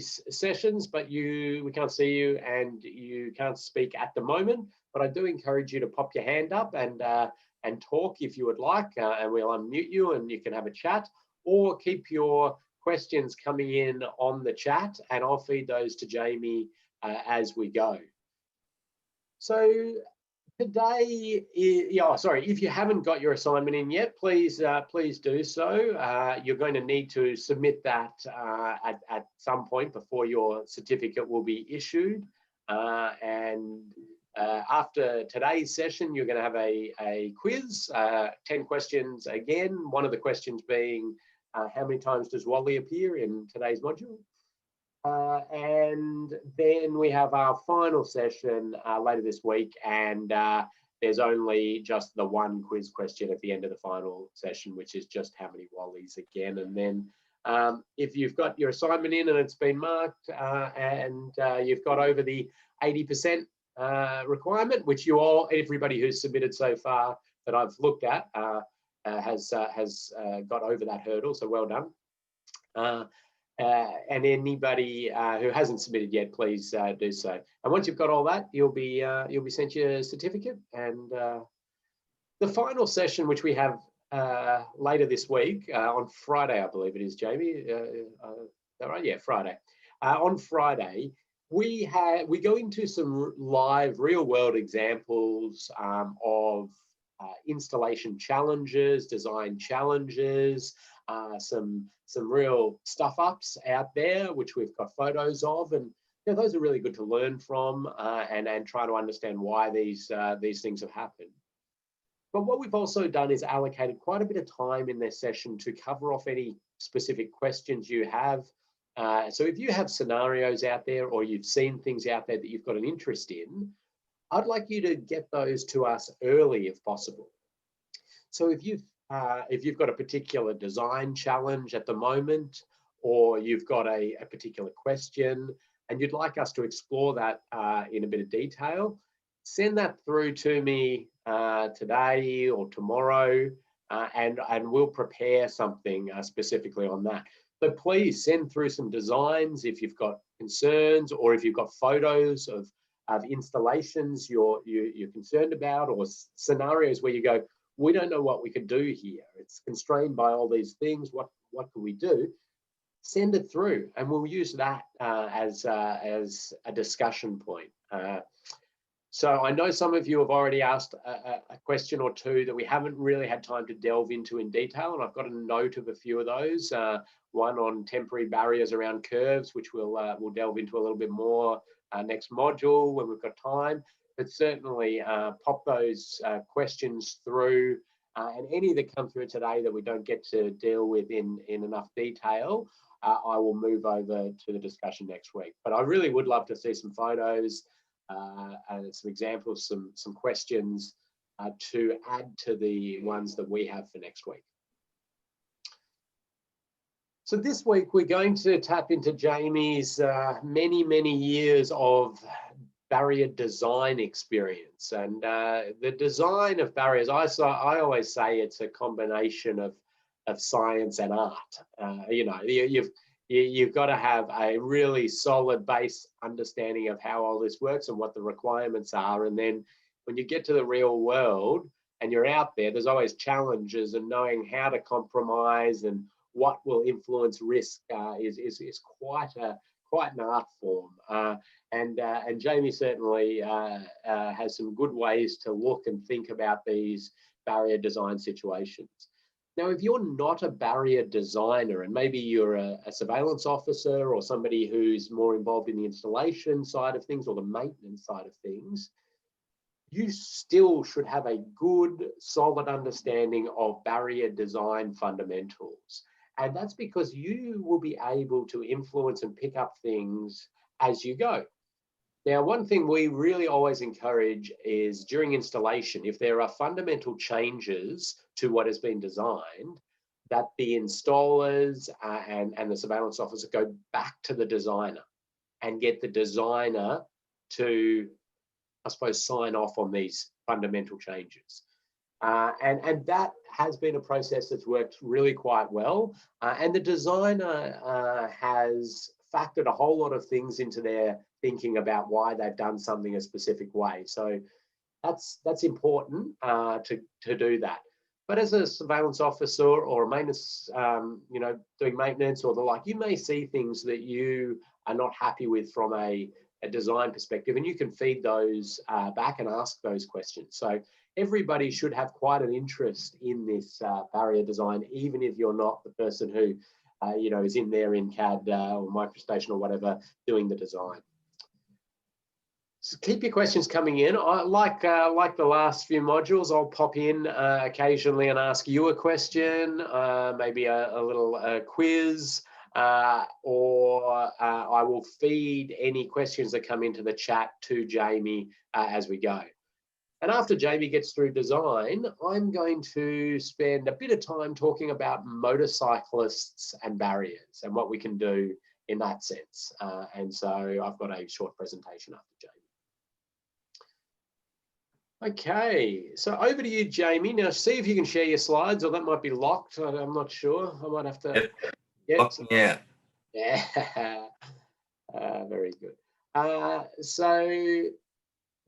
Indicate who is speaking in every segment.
Speaker 1: these sessions, but we can't see you and you can't speak at the moment. But I do encourage you to pop your hand up and talk if you would like, and we'll unmute you and you can have a chat, or keep your questions coming in on the chat and I'll feed those to Jamie as we go. So today, if you haven't got your assignment in yet, please do so. You're going to need to submit that at some point before your certificate will be issued. After today's session, you're going to have a quiz, 10 questions again. One of the questions being, how many times does Wally appear in today's module? And then we have our final session later this week, and there's only just the one quiz question at the end of the final session, which is just how many Wallies again. And then if you've got your assignment in and it's been marked and you've got over the 80% requirement, which everybody who's submitted so far that I've looked at has got over that hurdle, so well done. And anybody who hasn't submitted yet, please do so. And once you've got all that, you'll be sent your certificate. And the final session, which we have later this week on Friday, I believe it is, Jamie. Is that right? Yeah, Friday. On Friday, we go into some live, real-world examples of installation challenges, design challenges. Some real stuff ups out there, which we've got photos of, and those are really good to learn from and try to understand why these things have happened. But what we've also done is allocated quite a bit of time in this session to cover off any specific questions you have. So if you have scenarios out there or you've seen things out there that you've got an interest in, I'd like you to get those to us early if possible. So if you've got a particular design challenge at the moment, or you've got a particular question and you'd like us to explore that in a bit of detail, send that through to me today or tomorrow, and we'll prepare something specifically on that. So please send through some designs if you've got concerns, or if you've got photos of installations you're concerned about, or scenarios where you go, we don't know what we could do here. It's constrained by all these things. What can we do? Send it through, and we'll use that as a discussion point. So I know some of you have already asked a question or two that we haven't really had time to delve into in detail, and I've got a note of a few of those. One on temporary barriers around curves, which we'll delve into a little bit more next module when we've got time. But certainly pop those questions through, and any that come through today that we don't get to deal with in enough detail, I will move over to the discussion next week. But I really would love to see some photos and some examples, some questions to add to the ones that we have for next week. So this week we're going to tap into Jamie's many years of barrier design experience, and the design of barriers. I always say it's a combination of science and art. You've got to have a really solid base understanding of how all this works and what the requirements are, and then when you get to the real world and you're out there, there's always challenges, and knowing how to compromise and what will influence risk is quite an art form. And Jamie certainly has some good ways to look and think about these barrier design situations. Now, if you're not a barrier designer, and maybe you're a surveillance officer or somebody who's more involved in the installation side of things or the maintenance side of things, you still should have a good, solid understanding of barrier design fundamentals. And that's because you will be able to influence and pick up things as you go. Now, one thing we really always encourage is during installation, if there are fundamental changes to what has been designed, that the installers and the surveillance officer go back to the designer and get the designer to, I suppose, sign off on these fundamental changes. And that has been a process that's worked really quite well. And the designer has factored a whole lot of things into their thinking about why they've done something a specific way. So that's important to do that. But as a surveillance officer or a maintenance, doing maintenance or the like, you may see things that you are not happy with from a design perspective, and you can feed those back and ask those questions. So everybody should have quite an interest in this barrier design, even if you're not the person who, is in there in CAD or MicroStation or whatever doing the design. So keep your questions coming in. Like the last few modules, I'll pop in occasionally and ask you a question, maybe a little quiz, or I will feed any questions that come into the chat to Jamie as we go. And after Jamie gets through design, I'm going to spend a bit of time talking about motorcyclists and barriers and what we can do in that sense. And so I've got a short presentation after Jamie. Okay, so over to you, Jamie. Now, see if you can share your slides, or that might be locked. I'm not sure. I might have to.
Speaker 2: Yep. Yeah.
Speaker 1: Yeah. Very good. So,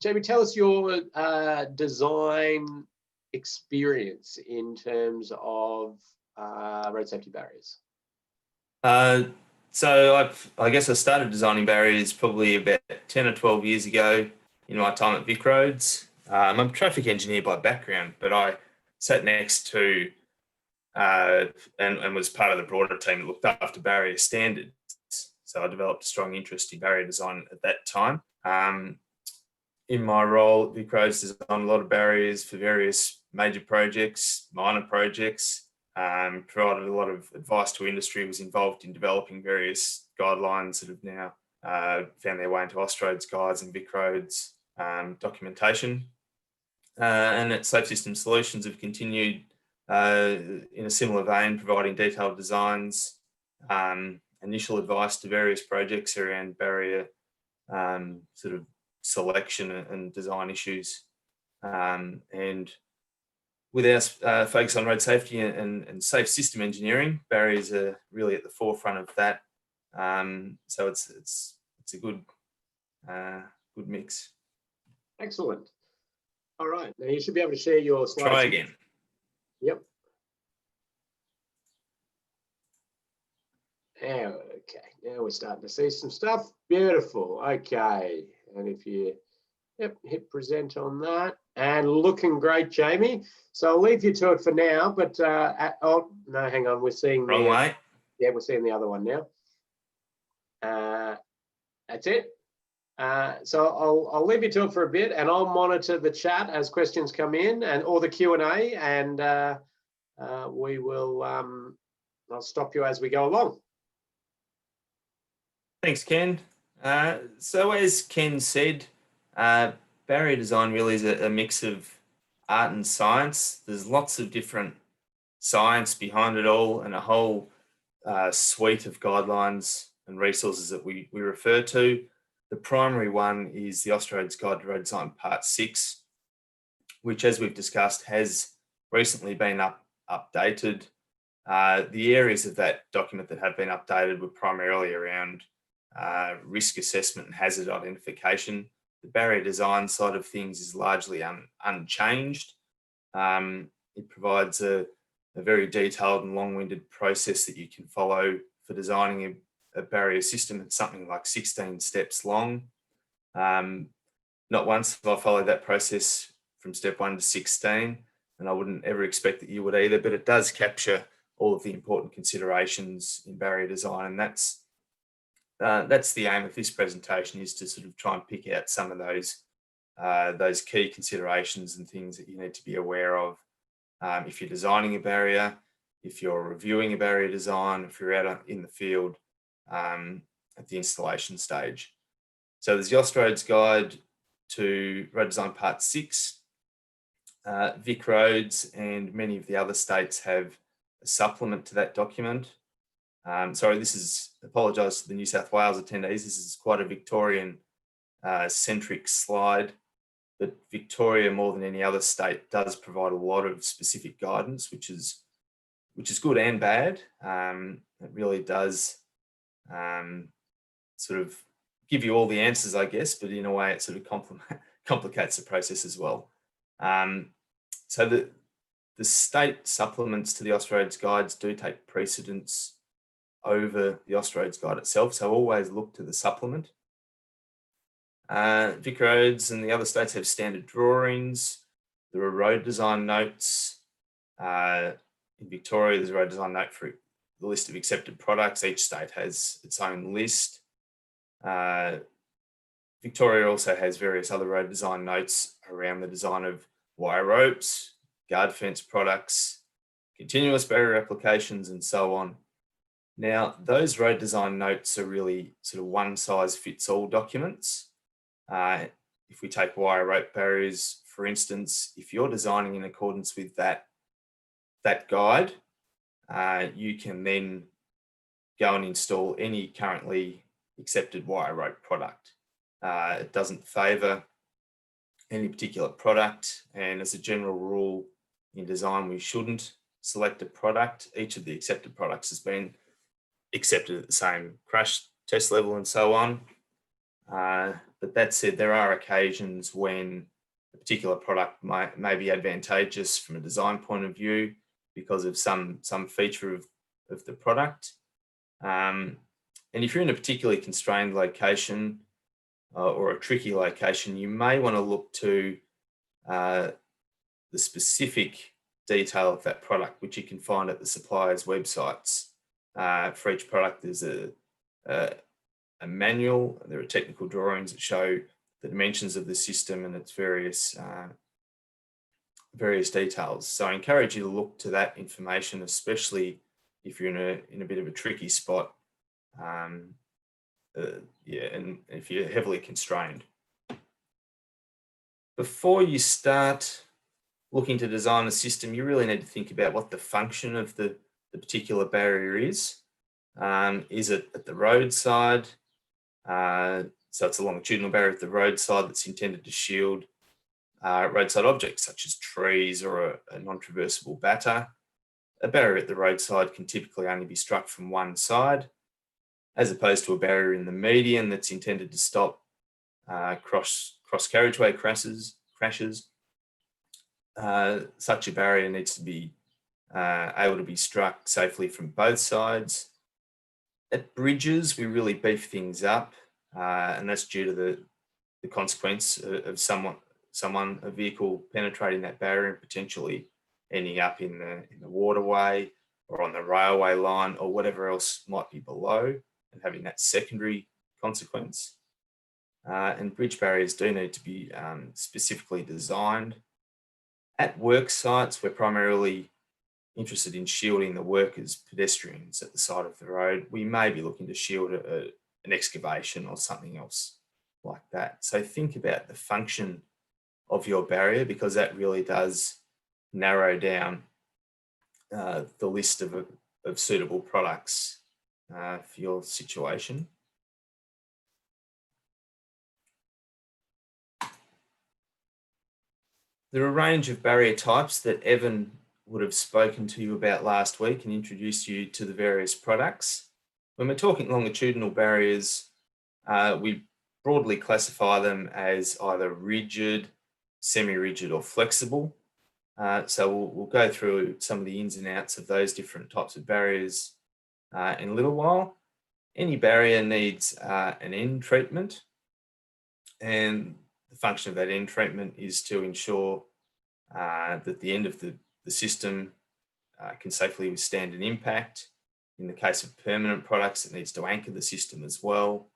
Speaker 1: Jamie, tell us your design experience in terms of road safety barriers.
Speaker 2: So I guess I started designing barriers probably about 10 or 12 years ago in my time at Vic Roads. I'm a traffic engineer by background, but I sat next to and was part of the broader team that looked after barrier standards. So I developed a strong interest in barrier design at that time. In my role at Vic Roads, designed a lot of barriers for various major projects, minor projects, provided a lot of advice to industry, was involved in developing various guidelines that have now found their way into Austroads guides and Vic Roads documentation. And at Safe System Solutions have continued in a similar vein, providing detailed designs, initial advice to various projects around barrier sort of selection and design issues. And with our focus on road safety and safe system engineering, barriers are really at the forefront of that. So it's a good mix.
Speaker 1: Excellent. All right, now you should be able to share your slides.
Speaker 2: Try again.
Speaker 1: Yep. Okay, now we're starting to see some stuff. Beautiful. Okay, and if you hit present on that, and looking great, Jamie. So I'll leave you to it for now. But oh no, hang on, we're seeing
Speaker 2: wrong way.
Speaker 1: Yeah, we're seeing the other one now. That's it. So I'll leave you to it for a bit, and I'll monitor the chat as questions come in, or the Q&A, and we will. I'll stop you as we go along.
Speaker 2: Thanks, Ken. So as Ken said, barrier design really is a mix of art and science. There's lots of different science behind it all, and a whole suite of guidelines and resources that we refer to. The primary one is the Austroads Guide to Road Design Part 6, which, as we've discussed, has recently been updated. The areas of that document that have been updated were primarily around risk assessment and hazard identification. The barrier design side of things is largely unchanged. It provides a very detailed and long-winded process that you can follow for designing a barrier system. It's something like 16 steps long. Not once have I followed that process from step 1 to 16, and I wouldn't ever expect that you would either, but it does capture all of the important considerations in barrier design, and that's the aim of this presentation, is to sort of try and pick out some of those key considerations and things that you need to be aware of if you're designing a barrier, if you're reviewing a barrier design, if you're out in the field at the installation stage. So there's the Austroads Guide to Road Design Part 6. Vic Roads and many of the other states have a supplement to that document. Sorry, apologise to the New South Wales attendees. This is quite a Victorian centric slide, but Victoria, more than any other state, does provide a lot of specific guidance, which is good and bad. It really does sort of give you all the answers, I guess, but in a way it sort of complicates the process as well. So the state supplements to the Austroads guides do take precedence over the Austroads guide itself, so always look to the supplement. VicRoads and the other states have standard drawings. There are road design notes. In Victoria, there's a road design note for the list of accepted products. Each state has its own list. Victoria also has various other road design notes around the design of wire ropes, guard fence products, continuous barrier applications, and so on. Now, those road design notes are really sort of one size fits all documents. If we take wire rope barriers, for instance, if you're designing in accordance with that guide, you can then go and install any currently accepted wire rope product. It doesn't favour any particular product, and as a general rule in design, we shouldn't select a product. Each of the accepted products has been accepted at the same crash test level and so on. But that said, there are occasions when a particular product may be advantageous from a design point of view because of some feature of the product. And if you're in a particularly constrained location or a tricky location, you may want to look to the specific detail of that product, which you can find at the supplier's websites. For each product, there's a manual. There are technical drawings that show the dimensions of the system and its various details. So I encourage you to look to that information, especially if you're in a bit of a tricky spot. And if you're heavily constrained. Before you start looking to design a system, you really need to think about what the function of the particular barrier is. Is it at the roadside? So it's a longitudinal barrier at the roadside that's intended to shield roadside objects such as trees or a non-traversable batter. A barrier at the roadside can typically only be struck from one side, as opposed to a barrier in the median that's intended to stop cross carriageway crashes. Such a barrier needs to be able to be struck safely from both sides. At bridges, we really beef things up, and that's due to the consequence of a vehicle penetrating that barrier and potentially ending up in the waterway or on the railway line or whatever else might be below, and having that secondary consequence. And bridge barriers do need to be specifically designed. At work sites, we're primarily interested in shielding the workers, pedestrians at the side of the road. We may be looking to shield an excavation or something else like that. So think about the function of your barrier, because that really does narrow down the list of suitable products for your situation. There are a range of barrier types that Evan would have spoken to you about last week and introduced you to the various products. When we're talking longitudinal barriers, we broadly classify them as either rigid, semi-rigid or flexible. So we'll go through some of the ins and outs of those different types of barriers in a little while. Any barrier needs an end treatment, and the function of that end treatment is to ensure that the end of the system can safely withstand an impact. In the case of permanent products, it needs to anchor the system as well.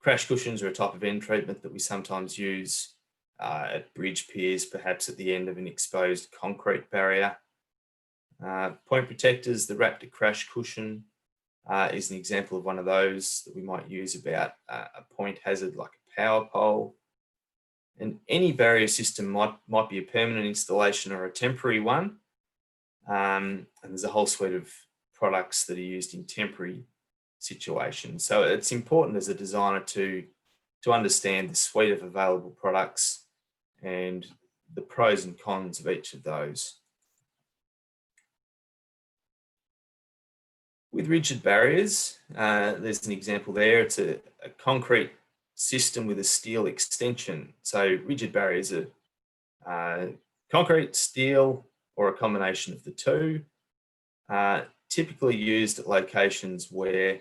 Speaker 2: Crash cushions are a type of end treatment that we sometimes use at bridge piers, perhaps at the end of an exposed concrete barrier. Point protectors, the Raptor crash cushion is an example of one of those that we might use about a point hazard like a power pole. And any barrier system might be a permanent installation or a temporary one. And there's a whole suite of products that are used in temporary situations. So it's important as a designer to understand the suite of available products and the pros and cons of each of those. With rigid barriers, there's an example there. It's a concrete system with a steel extension. So rigid barriers are concrete, steel, or a combination of the two, typically used at locations where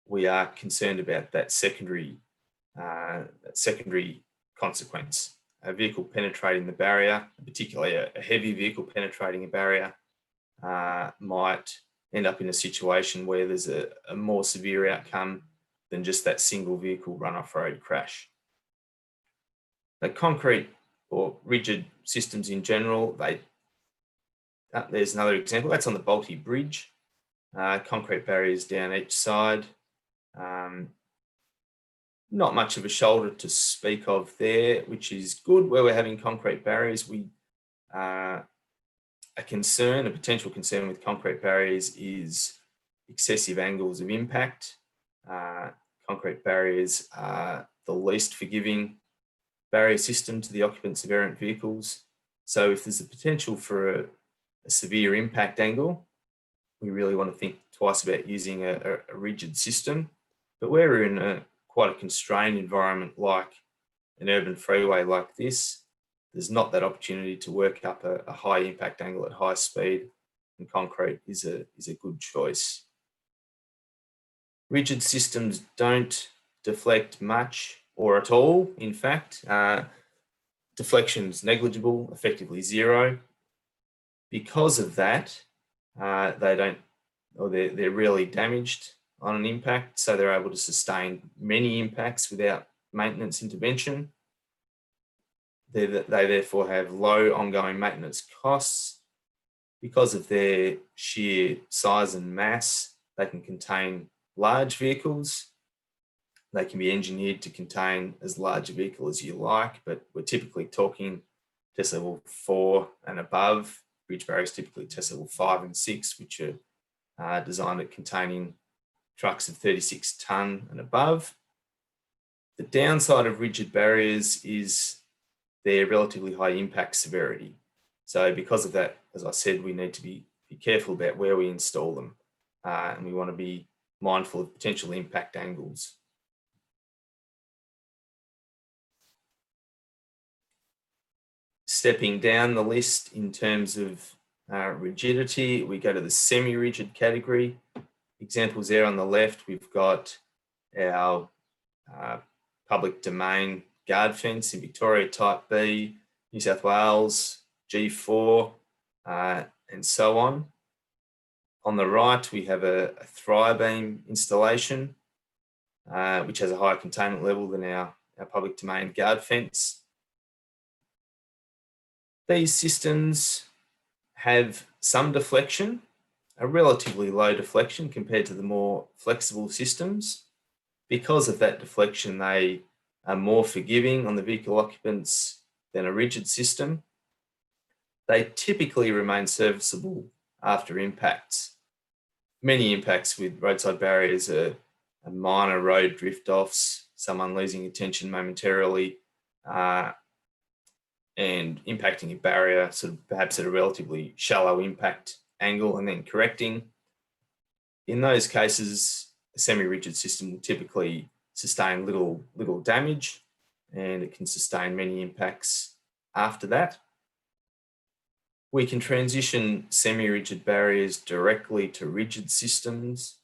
Speaker 2: we are concerned about that secondary consequence. A vehicle penetrating the barrier, particularly a heavy vehicle penetrating a barrier, might end up in a situation where there's a more severe outcome than just that single vehicle run-off-road crash. The concrete or rigid systems in general, there's another example. That's on the Balti Bridge. Concrete barriers down each side. Not much of a shoulder to speak of there, which is good. Where we're having concrete barriers, a potential concern with concrete barriers is excessive angles of impact. Concrete barriers are the least forgiving barrier system to the occupants of errant vehicles. So if there's a potential for a severe impact angle, we really want to think twice about using a rigid system. But where we're in quite a constrained environment like an urban freeway like this, there's not that opportunity to work up a high impact angle at high speed, and concrete is a good choice. Rigid systems don't deflect much or at all. In fact, deflection is negligible, effectively zero. Because of that, they're rarely damaged on an impact, so they're able to sustain many impacts without maintenance intervention. They therefore have low ongoing maintenance costs. Because of their sheer size and mass, they can contain large vehicles. They can be engineered to contain as large a vehicle as you like, but we're typically talking test level 4 and above. Bridge barriers typically test level 5 and 6, which are designed at containing trucks of 36 tonne and above. The downside of rigid barriers is their relatively high impact severity. So because of that, as I said, we need to be careful about where we install them, and we want to be mindful of potential impact angles. Stepping down the list in terms of rigidity, we go to the semi-rigid category. Examples there on the left, we've got our public domain guard fence in Victoria Type B, New South Wales, G4, and so on. On the right, we have a Thri-beam installation, which has a higher containment level than our public domain guard fence. These systems have some deflection, a relatively low deflection compared to the more flexible systems. Because of that deflection, they are more forgiving on the vehicle occupants than a rigid system. They typically remain serviceable after impacts. Many impacts with roadside barriers are minor road drift-offs, someone losing attention momentarily, and impacting a barrier, sort of perhaps at a relatively shallow impact angle and then correcting. In those cases, a semi-rigid system will typically sustain little damage, and it can sustain many impacts after that. We can transition semi-rigid barriers directly to rigid systems.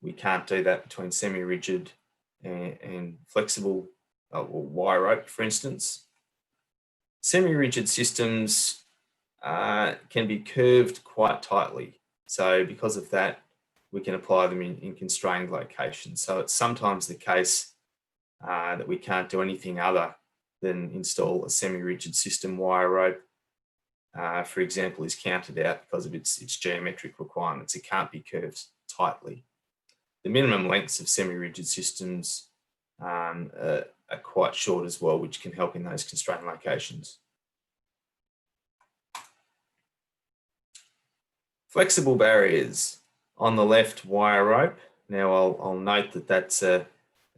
Speaker 2: We can't do that between semi-rigid and flexible or wire rope, for instance. Semi-rigid systems can be curved quite tightly. So because of that, we can apply them in constrained locations. So it's sometimes the case that we can't do anything other than install a semi-rigid system wire rope, for example, is counted out because of its geometric requirements. It can't be curved tightly. The minimum lengths of semi-rigid systems are quite short as well, which can help in those constrained locations. Flexible barriers. On the left, wire rope. Now I'll note that that's a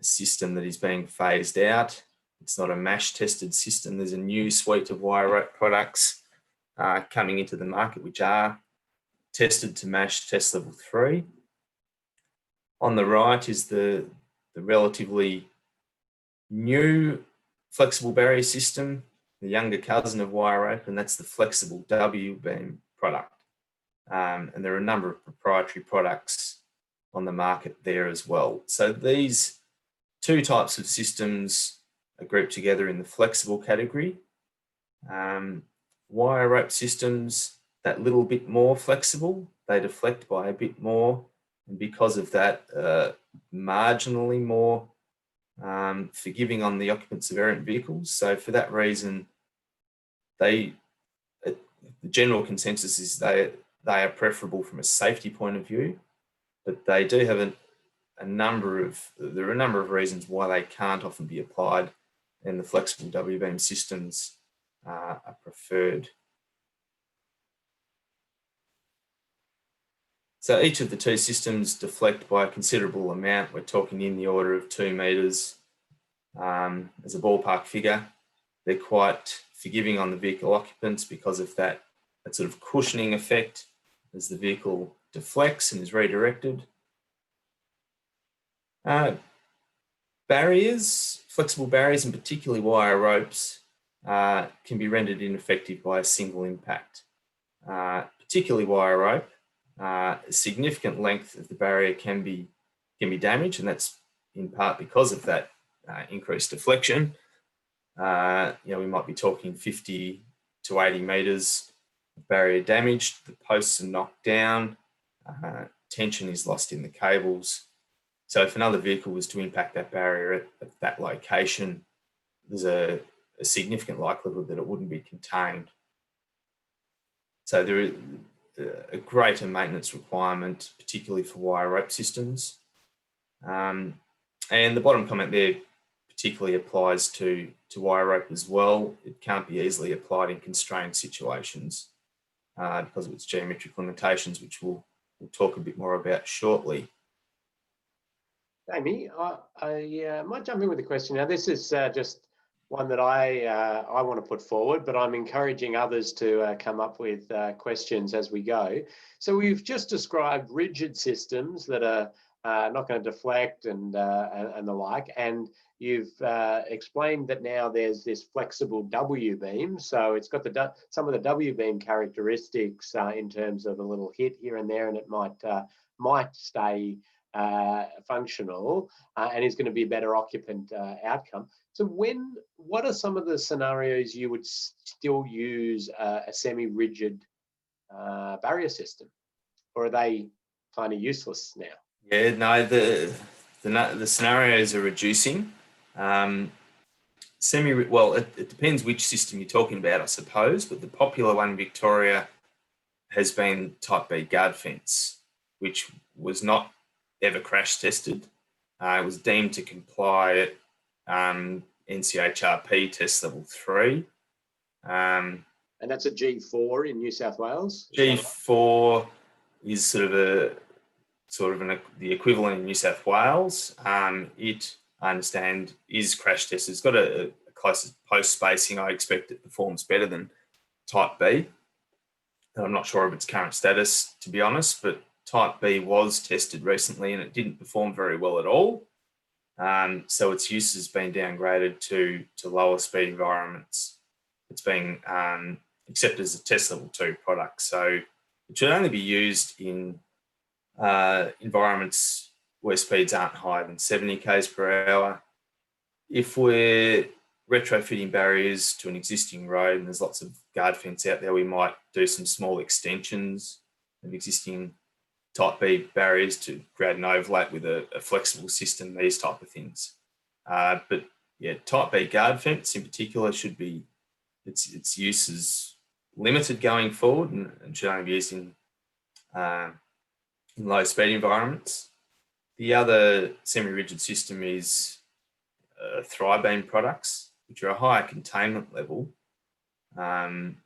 Speaker 2: system that is being phased out. It's not a MASH tested system. There's a new suite of wire rope products coming into the market which are tested to MASH test level 3. On the right is the relatively new flexible barrier system, the younger cousin of wire rope, and that's the flexible W-beam product. And there are a number of proprietary products on the market there as well. So these two types of systems are grouped together in the flexible category. Wire rope systems, that little bit more flexible, they deflect by a bit more, and because of that, marginally more forgiving on the occupants of errant vehicles. So for that reason, the general consensus is they are preferable from a safety point of view, but they do have a number of reasons why they can't often be applied, and the flexible W-beam systems are preferred. So each of the two systems deflect by a considerable amount. We're talking in the order of 2 metres as a ballpark figure. They're quite forgiving on the vehicle occupants because of that sort of cushioning effect as the vehicle deflects and is redirected. Barriers, flexible barriers, and particularly wire ropes, can be rendered ineffective by a single impact. Particularly wire rope, a significant length of the barrier can be damaged, and that's in part because of that increased deflection. We might be talking 50 to 80 metres of barrier damaged. The posts are knocked down. Tension is lost in the cables. So if another vehicle was to impact that barrier at that location, there's a significant likelihood that it wouldn't be contained. So there is a greater maintenance requirement, particularly for wire rope systems. And the bottom comment there particularly applies to wire rope as well. It can't be easily applied in constrained situations because of its geometric limitations, which we'll talk a bit more about shortly.
Speaker 1: Amy, I might jump in with a question. Now, this is just one that I want to put forward, but I'm encouraging others to come up with questions as we go. So we've just described rigid systems that are not going to deflect and the like, and you've explained that now there's this flexible W-beam. So it's got some of the W-beam characteristics in terms of a little hit here and there, and it might stay functional and is going to be a better occupant outcome. So what are some of the scenarios you would still use a semi-rigid barrier system, or are they kind of useless now?
Speaker 2: Yeah, no, the scenarios are reducing. Well, it depends which system you're talking about, I suppose, but the popular one in Victoria has been Type B guard fence, which was not ever crash tested. It was deemed to comply at NCHRP test level 3.
Speaker 1: And that's a G4 in New South Wales?
Speaker 2: G4 is sort of the equivalent in New South Wales. It, I understand, is crash tested. It's got a closer post spacing. I expect it performs better than Type B. I'm not sure of its current status, to be honest, but Type B was tested recently and it didn't perform very well at all. So its use has been downgraded to lower speed environments. It's being accepted as a test level 2 product. So it should only be used in environments where speeds aren't higher than 70 k's per hour. If we're retrofitting barriers to an existing road and there's lots of guard fence out there, we might do some small extensions of existing Type B barriers to create an overlap with a flexible system, these type of things. But yeah, Type B guard fence in particular should be, its use is limited going forward and should only be used in low speed environments. The other semi-rigid system is Thri-beam products, which are a higher containment level. And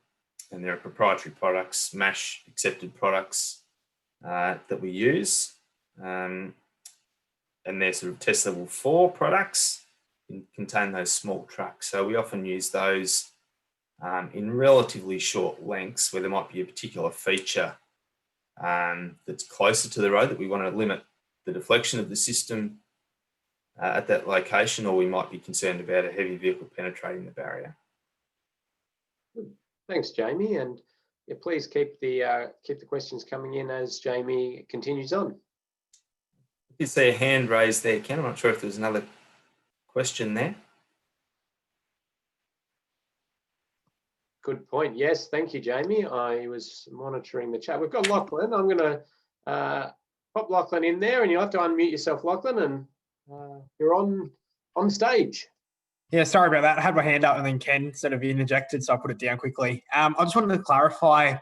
Speaker 2: there are proprietary products, MASH accepted products that we use. And they're sort of test level 4 products and contain those small trucks. So we often use those in relatively short lengths where there might be a particular feature that's closer to the road that we want to limit the deflection of the system at that location, or we might be concerned about a heavy vehicle penetrating the barrier.
Speaker 1: Thanks, Jamie, and yeah, please keep the questions coming in as Jamie continues on.
Speaker 2: You see a hand raised there, Ken. I'm not sure if there's another question there.
Speaker 1: Good point. Yes, thank you, Jamie. I was monitoring the chat. We've got Lachlan. I'm going to pop Lachlan in there, and you'll have to unmute yourself, Lachlan, and you're on stage.
Speaker 3: Yeah, sorry about that. I had my hand up and then Ken sort of interjected, so I put it down quickly. I just wanted to clarify,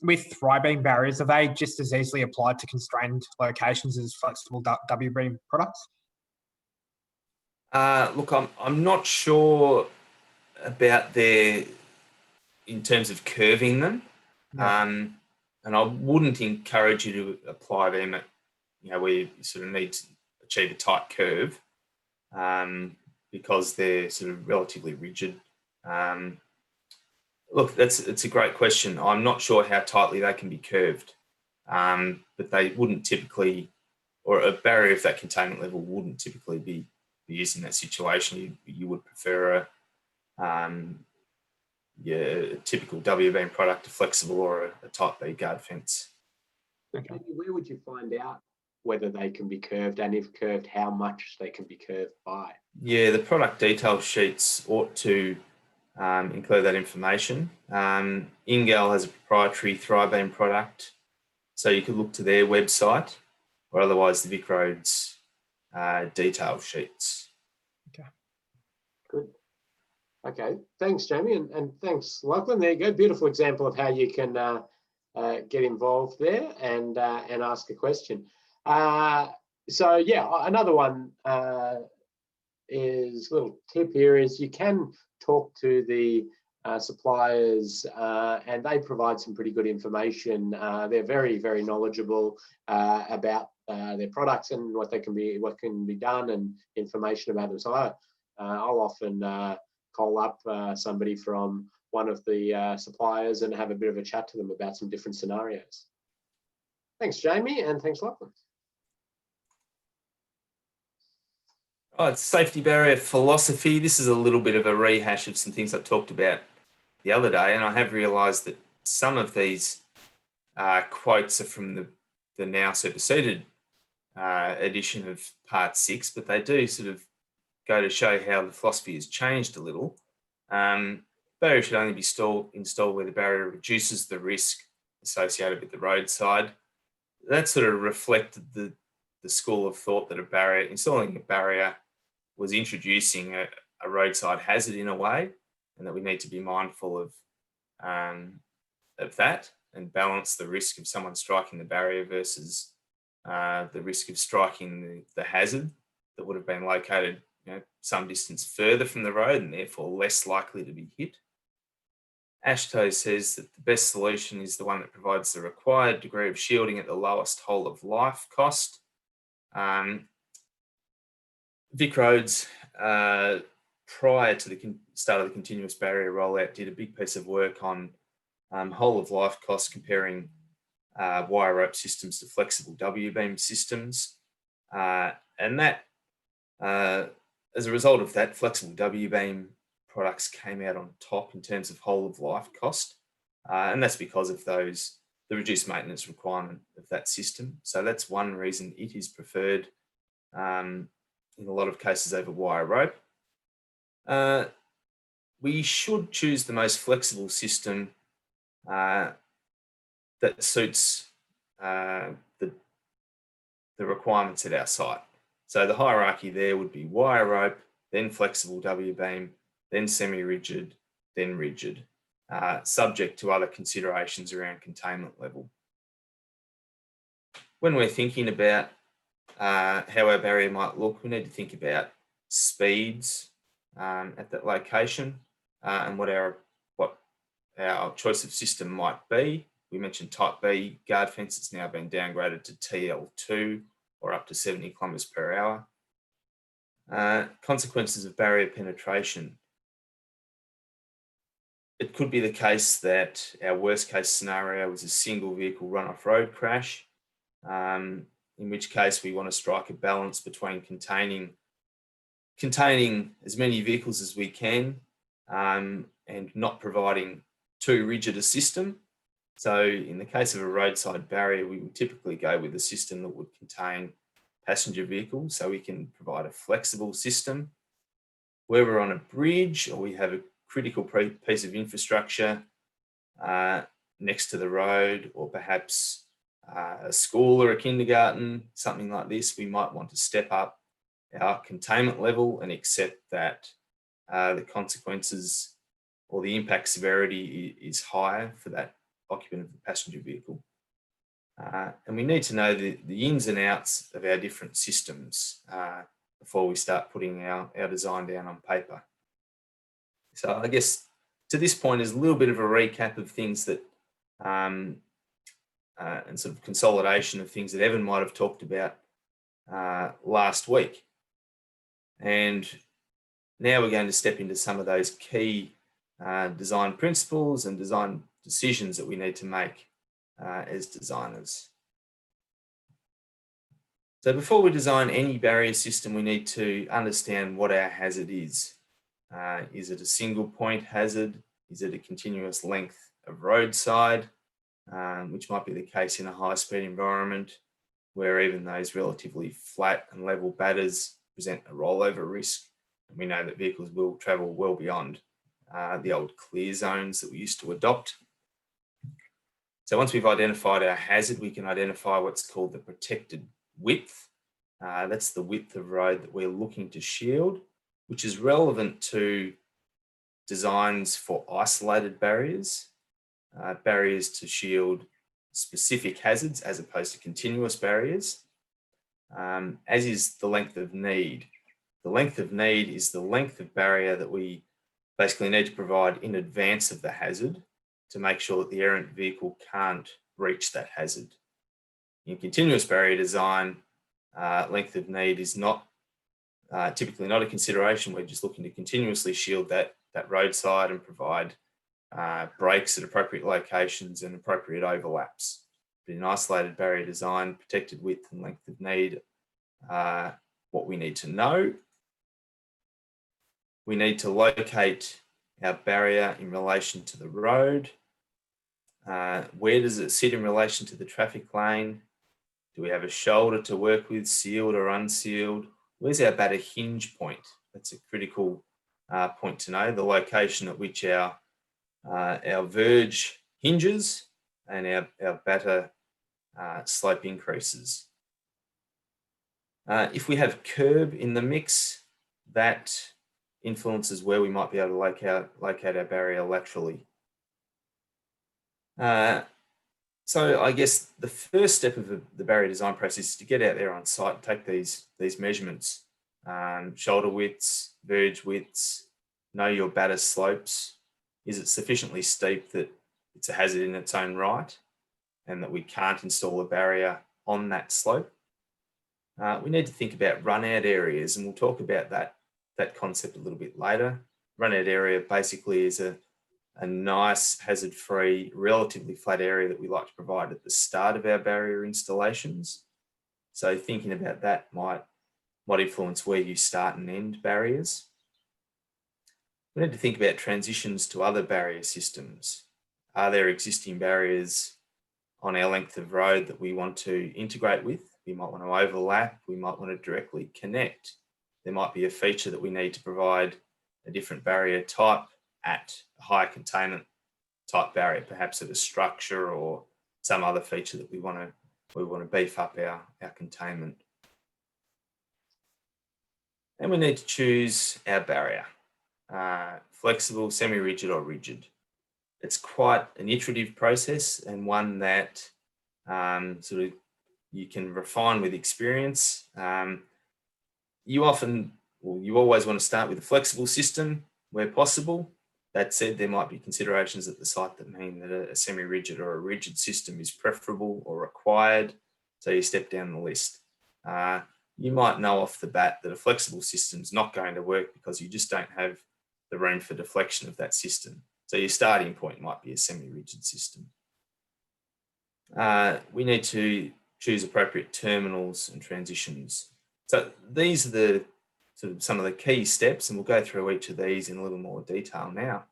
Speaker 3: with throw-beam barriers, are they just as easily applied to constrained locations as flexible W-beam products?
Speaker 2: Look, I'm not sure about in terms of curving them, and I wouldn't encourage you to apply them at, where you sort of need to achieve a tight curve, because they're sort of relatively rigid. Look, it's a great question. I'm not sure how tightly they can be curved, but they wouldn't typically, or a barrier of that containment level wouldn't typically be used in that situation. You would prefer a typical W-beam product, a flexible or a type B guard fence.
Speaker 1: Okay. Where would you find out whether they can be curved, and if curved, how much they can be curved by?
Speaker 2: Yeah, the product detail sheets ought to include that information. Ingal has a proprietary throw-beam product, so you could look to their website, or otherwise the VicRoads detail sheets.
Speaker 1: Okay, good. Okay, thanks, Jamie, and thanks, Lachlan. There you go. Beautiful example of how you can get involved there and ask a question. So yeah, another one is a little tip here is you can talk to the suppliers, and they provide some pretty good information. They're very, very knowledgeable about their products and what can be done, and information about them. So I'll often call up somebody from one of the suppliers and have a bit of a chat to them about some different scenarios. Thanks, Jamie, and thanks, Lachlan.
Speaker 2: It's safety barrier philosophy. This is a little bit of a rehash of some things I talked about the other day, and I have realised that some of these quotes are from the now superseded edition of Part 6, but they do sort of go to show how the philosophy has changed a little. Barrier should only be installed where the barrier reduces the risk associated with the roadside. That sort of reflected the school of thought that installing a barrier was introducing a roadside hazard in a way, and that we need to be mindful of that and balance the risk of someone striking the barrier versus the risk of striking the hazard that would have been located some distance further from the road and therefore less likely to be hit. AASHTO says that the best solution is the one that provides the required degree of shielding at the lowest whole of life cost. VicRoads, prior to the start of the continuous barrier rollout, did a big piece of work on whole of life costs, comparing wire rope systems to flexible W-beam systems. And that, as a result of that, flexible W-beam products came out on top in terms of whole of life cost. And that's because of the reduced maintenance requirement of that system. So that's one reason it is preferred in a lot of cases over wire rope. We should choose the most flexible system that suits the requirements at our site. So the hierarchy there would be wire rope, then flexible W-beam, then semi-rigid, then rigid, subject to other considerations around containment level. When we're thinking about how our barrier might look, we need to think about speeds at that location and what our choice of system might be. We mentioned Type B guard fence. It's now been downgraded to TL2 or up to 70 kilometres per hour. Consequences of barrier penetration. It could be the case that our worst case scenario was a single vehicle run-off road crash. in which case we want to strike a balance between containing as many vehicles as we can and not providing too rigid a system. So in the case of a roadside barrier, we would typically go with a system that would contain passenger vehicles, so we can provide a flexible system. Where we're on a bridge or we have a critical piece of infrastructure next to the road, or perhaps a school or a kindergarten, something like this, we might want to step up our containment level and accept that the consequences or the impact severity is higher for that occupant of the passenger vehicle. And we need to know the ins and outs of our different systems before we start putting our design down on paper. So I guess to this point is a little bit of a recap of things that and sort of consolidation of things that Evan might have talked about last week. And now we're going to step into some of those key design principles and design decisions that we need to make as designers. So before we design any barrier system, we need to understand what our hazard is. Is it a single point hazard? Is it a continuous length of roadside, which might be the case in a high-speed environment, where even those relatively flat and level batters present a rollover risk. And we know that vehicles will travel well beyond the old clear zones that we used to adopt. So once we've identified our hazard, we can identify what's called the protected width. That's the width of road that we're looking to shield, which is relevant to designs for isolated barriers, barriers to shield specific hazards as opposed to continuous barriers, as is the length of need. The length of need is the length of barrier that we basically need to provide in advance of the hazard to make sure that the errant vehicle can't reach that hazard. In continuous barrier design, length of need is not typically not a consideration. We're just looking to continuously shield that roadside and provide breaks at appropriate locations and appropriate overlaps. But in isolated barrier design, protected width and length of need are what we need to know. We need to locate our barrier in relation to the road. Where does it sit in relation to the traffic lane? Do we have a shoulder to work with, sealed or unsealed? Where's our batter hinge point? That's a critical point to know, the location at which our verge hinges and our batter slope increases. If we have curb in the mix, that influences where we might be able to locate our barrier laterally. So I guess the first step of the barrier design process is to get out there on site and take these measurements, shoulder widths, verge widths, know your batter slopes. Is it sufficiently steep that it's a hazard in its own right and that we can't install a barrier on that slope? We need to think about run-out areas, and we'll talk about that concept a little bit later. Run-out area basically is a nice hazard-free, relatively flat area that we like to provide at the start of our barrier installations. So thinking about that might influence where you start and end barriers. We need to think about transitions to other barrier systems. Are there existing barriers on our length of road that we want to integrate with? We might want to overlap, we might want to directly connect. There might be a feature that we need to provide a different barrier type at a higher containment type barrier, perhaps at a structure or some other feature that we want to beef up our containment. And we need to choose our barrier, flexible, semi-rigid or rigid. It's quite an iterative process and one that sort of you can refine with experience. You always want to start with a flexible system where possible. That said, there might be considerations at the site that mean that a semi-rigid or a rigid system is preferable or required, so you step down the list. You might know off the bat that a flexible system is not going to work because you just don't have the room for deflection of that system. So your starting point might be a semi-rigid system. We need to choose appropriate terminals and transitions. So these are the sort of some of the key steps, and we'll go through each of these in a little more detail now.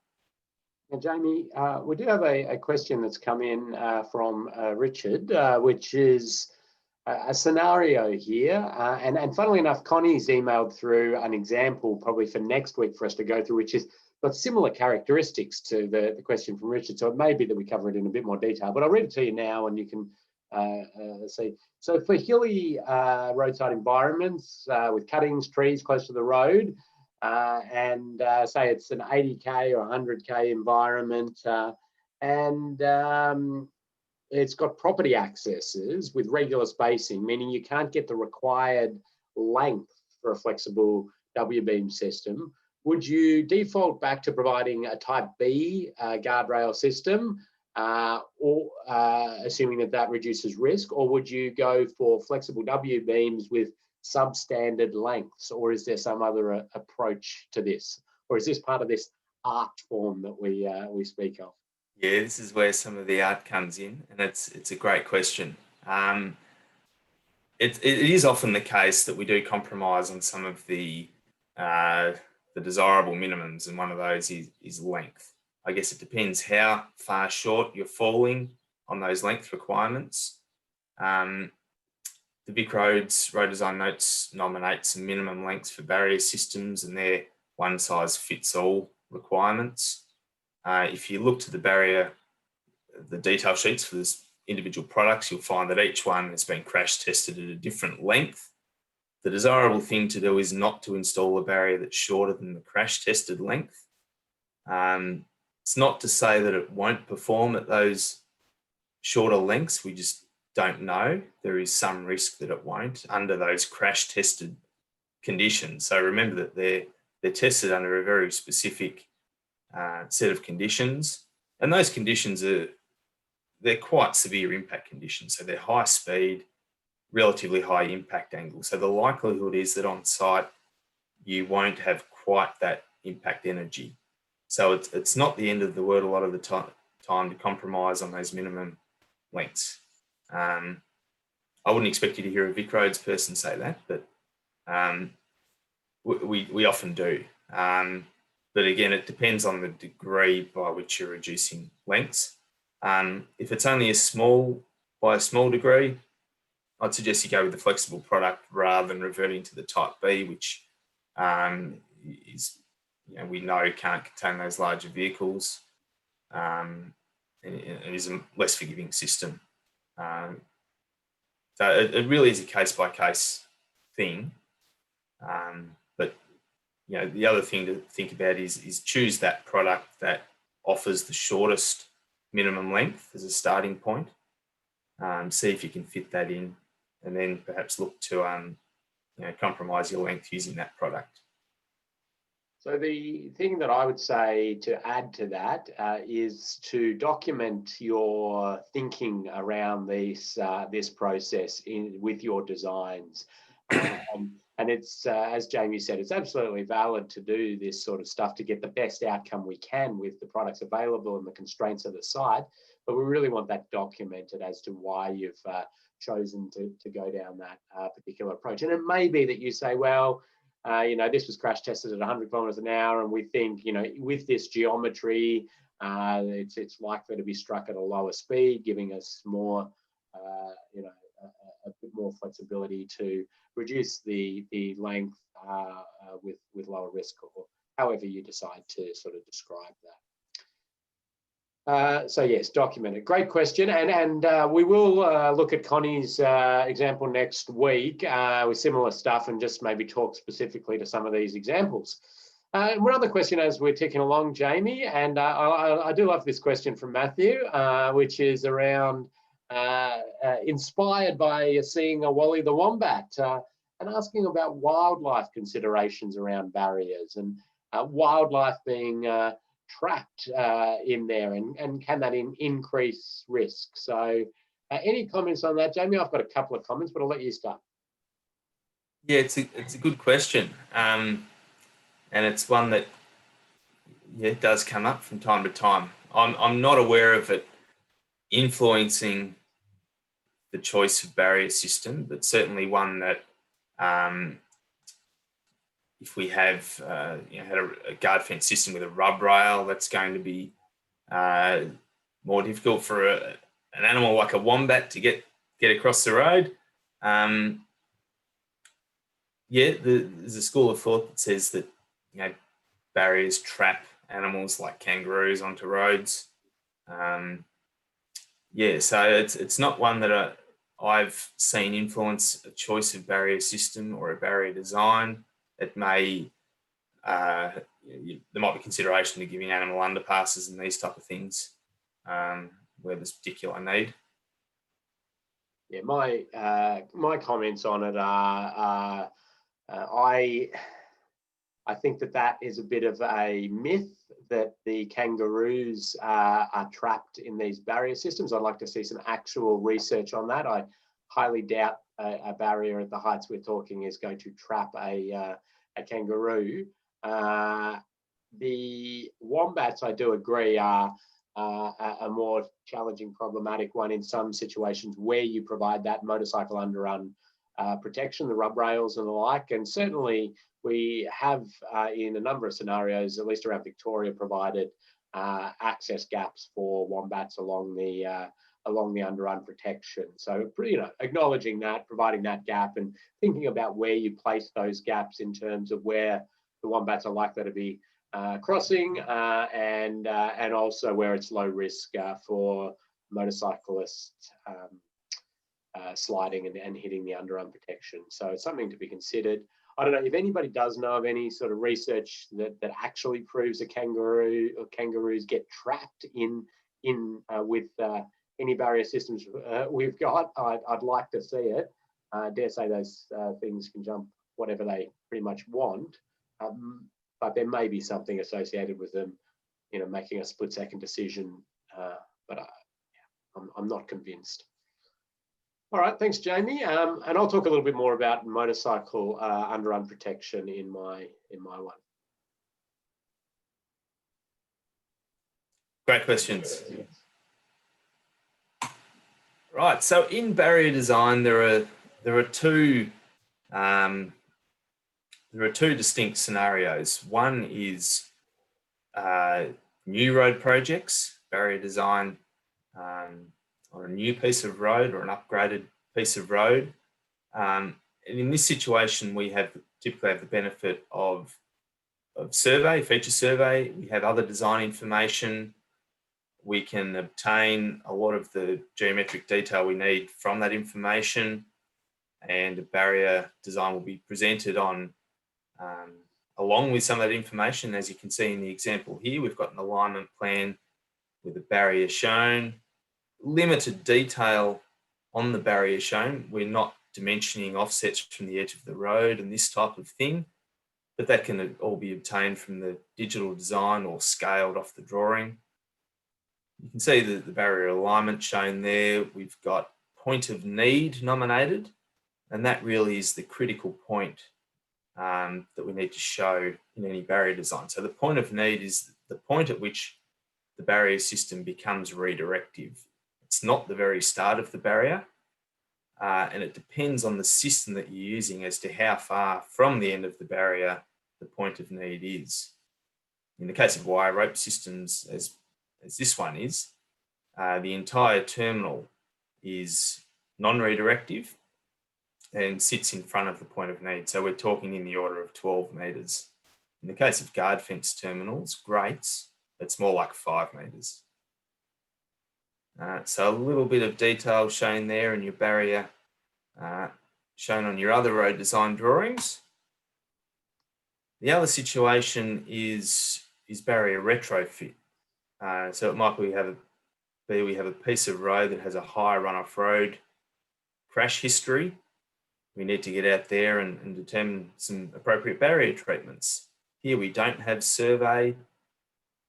Speaker 1: Now, Jamie, we do have a question that's come in from Richard, which is a scenario here. And funnily enough, Connie's emailed through an example probably for next week for us to go through, which is got similar characteristics to the question from Richard. So it may be that we cover it in a bit more detail, but I'll read it to you now and you can see. So for hilly roadside environments with cuttings, trees close to the road, and say it's an 80k or 100k environment, and it's got property accesses with regular spacing, meaning you can't get the required length for a flexible W-beam system. Would you default back to providing a type B guardrail system, or assuming that reduces risk, or would you go for flexible W-beams with substandard lengths, or is there some other approach to this, or is this part of this art form that we speak of?
Speaker 2: Yeah, this is where some of the art comes in, and it's a great question. It is often the case that we do compromise on some of the desirable minimums, and one of those is length. I guess it depends how far short you're falling on those length requirements. The VicRoads Road Design Notes nominate some minimum lengths for barrier systems, and they're one size fits all requirements. If you look to the detail sheets for this individual products, you'll find that each one has been crash tested at a different length. The desirable thing to do is not to install a barrier that's shorter than the crash tested length. It's not to say that it won't perform at those shorter lengths. We just don't know. There is some risk that it won't under those crash tested conditions. So remember that they're tested under a very specific set of conditions, and those conditions they're quite severe impact conditions. So they're high speed, relatively high impact angle. So the likelihood is that on site you won't have quite that impact energy. So it's not the end of the world a lot of the time to compromise on those minimum lengths. I wouldn't expect you to hear a VicRoads person say that, but we often do. But again, it depends on the degree by which you're reducing lengths. If it's only by a small degree, I'd suggest you go with the flexible product rather than reverting to the type B, which is, we know can't contain those larger vehicles, and is a less forgiving system. So it really is a case by case thing. But the other thing to think about is choose that product that offers the shortest minimum length as a starting point. See if you can fit that in, and then perhaps look to compromise your length using that product.
Speaker 1: So the thing that I would say to add to that is to document your thinking around this process with your designs. And it's, as Jamie said, it's absolutely valid to do this sort of stuff to get the best outcome we can with the products available and the constraints of the site. But we really want that documented as to why you've chosen to go down that particular approach. And it may be that you say, well, this was crash tested at 100 kilometers an hour, and we think, with this geometry, it's likely to be struck at a lower speed, giving us more, a bit more flexibility to reduce the length with lower risk, or however you decide to sort of describe that. So yes, document it. Great question, and we will look at Connie's example next week with similar stuff, and just maybe talk specifically to some of these examples. One other question as we're ticking along, Jamie, and I do love this question from Matthew, which is around inspired by seeing a Wally the Wombat, and asking about wildlife considerations around barriers, and wildlife being trapped in there, and can that increase risk? So any comments on that, Jamie? I've got a couple of comments, but I'll let you start.
Speaker 2: Yeah, it's a good question, and it's one that does come up from time to time. I'm not aware of it influencing the choice of barrier system, but certainly one that if we have had a guard fence system with a rub rail, that's going to be more difficult for an animal like a wombat to get across the road. There's a school of thought that says that barriers trap animals like kangaroos onto roads. So it's not one that I've seen influence a choice of barrier system or a barrier design. It may there might be consideration to giving animal underpasses and these type of things where there's particular need.
Speaker 1: Yeah, my comments on it are I think that is a bit of a myth that the kangaroos are trapped in these barrier systems. I'd like to see some actual research on that. I highly doubt a barrier at the heights we're talking is going to trap a kangaroo. The wombats, I do agree, are a more challenging, problematic one in some situations where you provide that motorcycle underrun protection, the rub rails and the like. And certainly we have in a number of scenarios, at least around Victoria, provided access gaps for wombats along the underrun protection. So, acknowledging that, providing that gap, and thinking about where you place those gaps in terms of where the wombats are likely to be crossing, and also where it's low risk for motorcyclists sliding and hitting the underarm protection. So it's something to be considered. I don't know if anybody does know of any sort of research that actually proves a kangaroo or kangaroos get trapped in with any barrier systems we've got. I'd like to see it. I dare say those things can jump whatever they pretty much want, but there may be something associated with them, making a split-second decision. But I'm not convinced. All right, thanks, Jamie. And I'll talk a little bit more about motorcycle underrun protection in my one.
Speaker 2: Great questions. Right, so in barrier design, there are two distinct scenarios. One is new road projects, barrier design on a new piece of road or an upgraded piece of road. And in this situation, we typically have the benefit of feature survey. We have other design information. We can obtain a lot of the geometric detail we need from that information, and a barrier design will be presented on along with some of that information. As you can see in the example here, we've got an alignment plan with the barrier shown, limited detail on the barrier shown. We're not dimensioning offsets from the edge of the road and this type of thing, but that can all be obtained from the digital design or scaled off the drawing. You can see the barrier alignment shown there. We've got point of need nominated, and that really is the critical point that we need to show in any barrier design. So the point of need is the point at which the barrier system becomes redirective. It's not the very start of the barrier, and it depends on the system that you're using as to how far from the end of the barrier the point of need is. In the case of wire rope systems, as this one is, the entire terminal is non-redirective and sits in front of the point of need. So we're talking in the order of 12 metres. In the case of guard fence terminals, grates, it's more like 5 metres. So a little bit of detail shown there in your barrier, shown on your other road design drawings. The other situation is barrier retrofit. So it might be we have a piece of road that has a high runoff road crash history. We need to get out there and determine some appropriate barrier treatments. Here we don't have survey.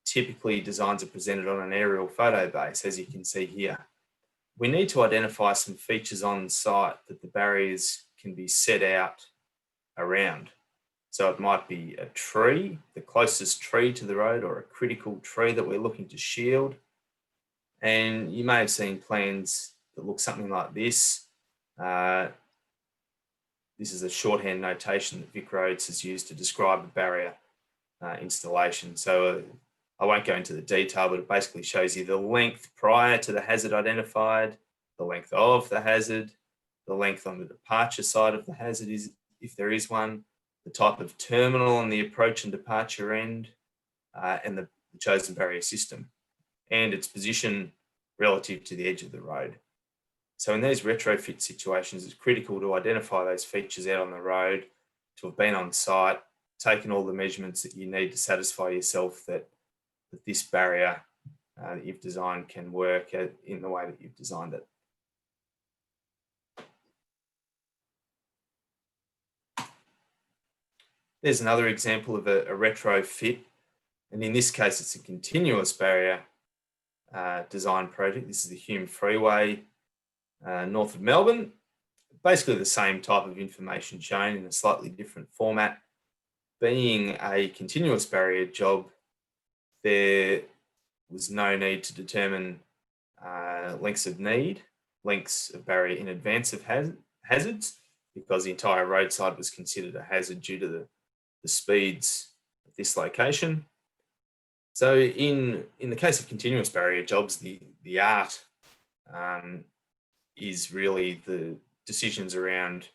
Speaker 2: Typically, designs are presented on an aerial photo base, as you can see here. We need to identify some features on site that the barriers can be set out around. So it might be a tree, the closest tree to the road, or a critical tree that we're looking to shield. And you may have seen plans that that looks something like this. This is a shorthand notation that VicRoads has used to describe a barrier installation. So I won't go into the detail, but it basically shows you the length prior to the hazard identified, the length of the hazard, the length on the departure side of the hazard, is if there is one, the type of terminal on the approach and departure end, and the chosen barrier system, and its position relative to the edge of the road. So in these retrofit situations, it's critical to identify those features out on the road, to have been on site, taken all the measurements that you need to satisfy yourself that this barrier that you've designed can work in the way that you've designed it. There's another example of a retrofit, and in this case, it's a continuous barrier design project. This is the Hume Freeway, north of Melbourne. Basically the same type of information shown in a slightly different format. Being a continuous barrier job, there was no need to determine lengths of barrier in advance of hazards, because the entire roadside was considered a hazard due to the speeds at this location. So in the case of continuous barrier jobs, the art is really the decisions around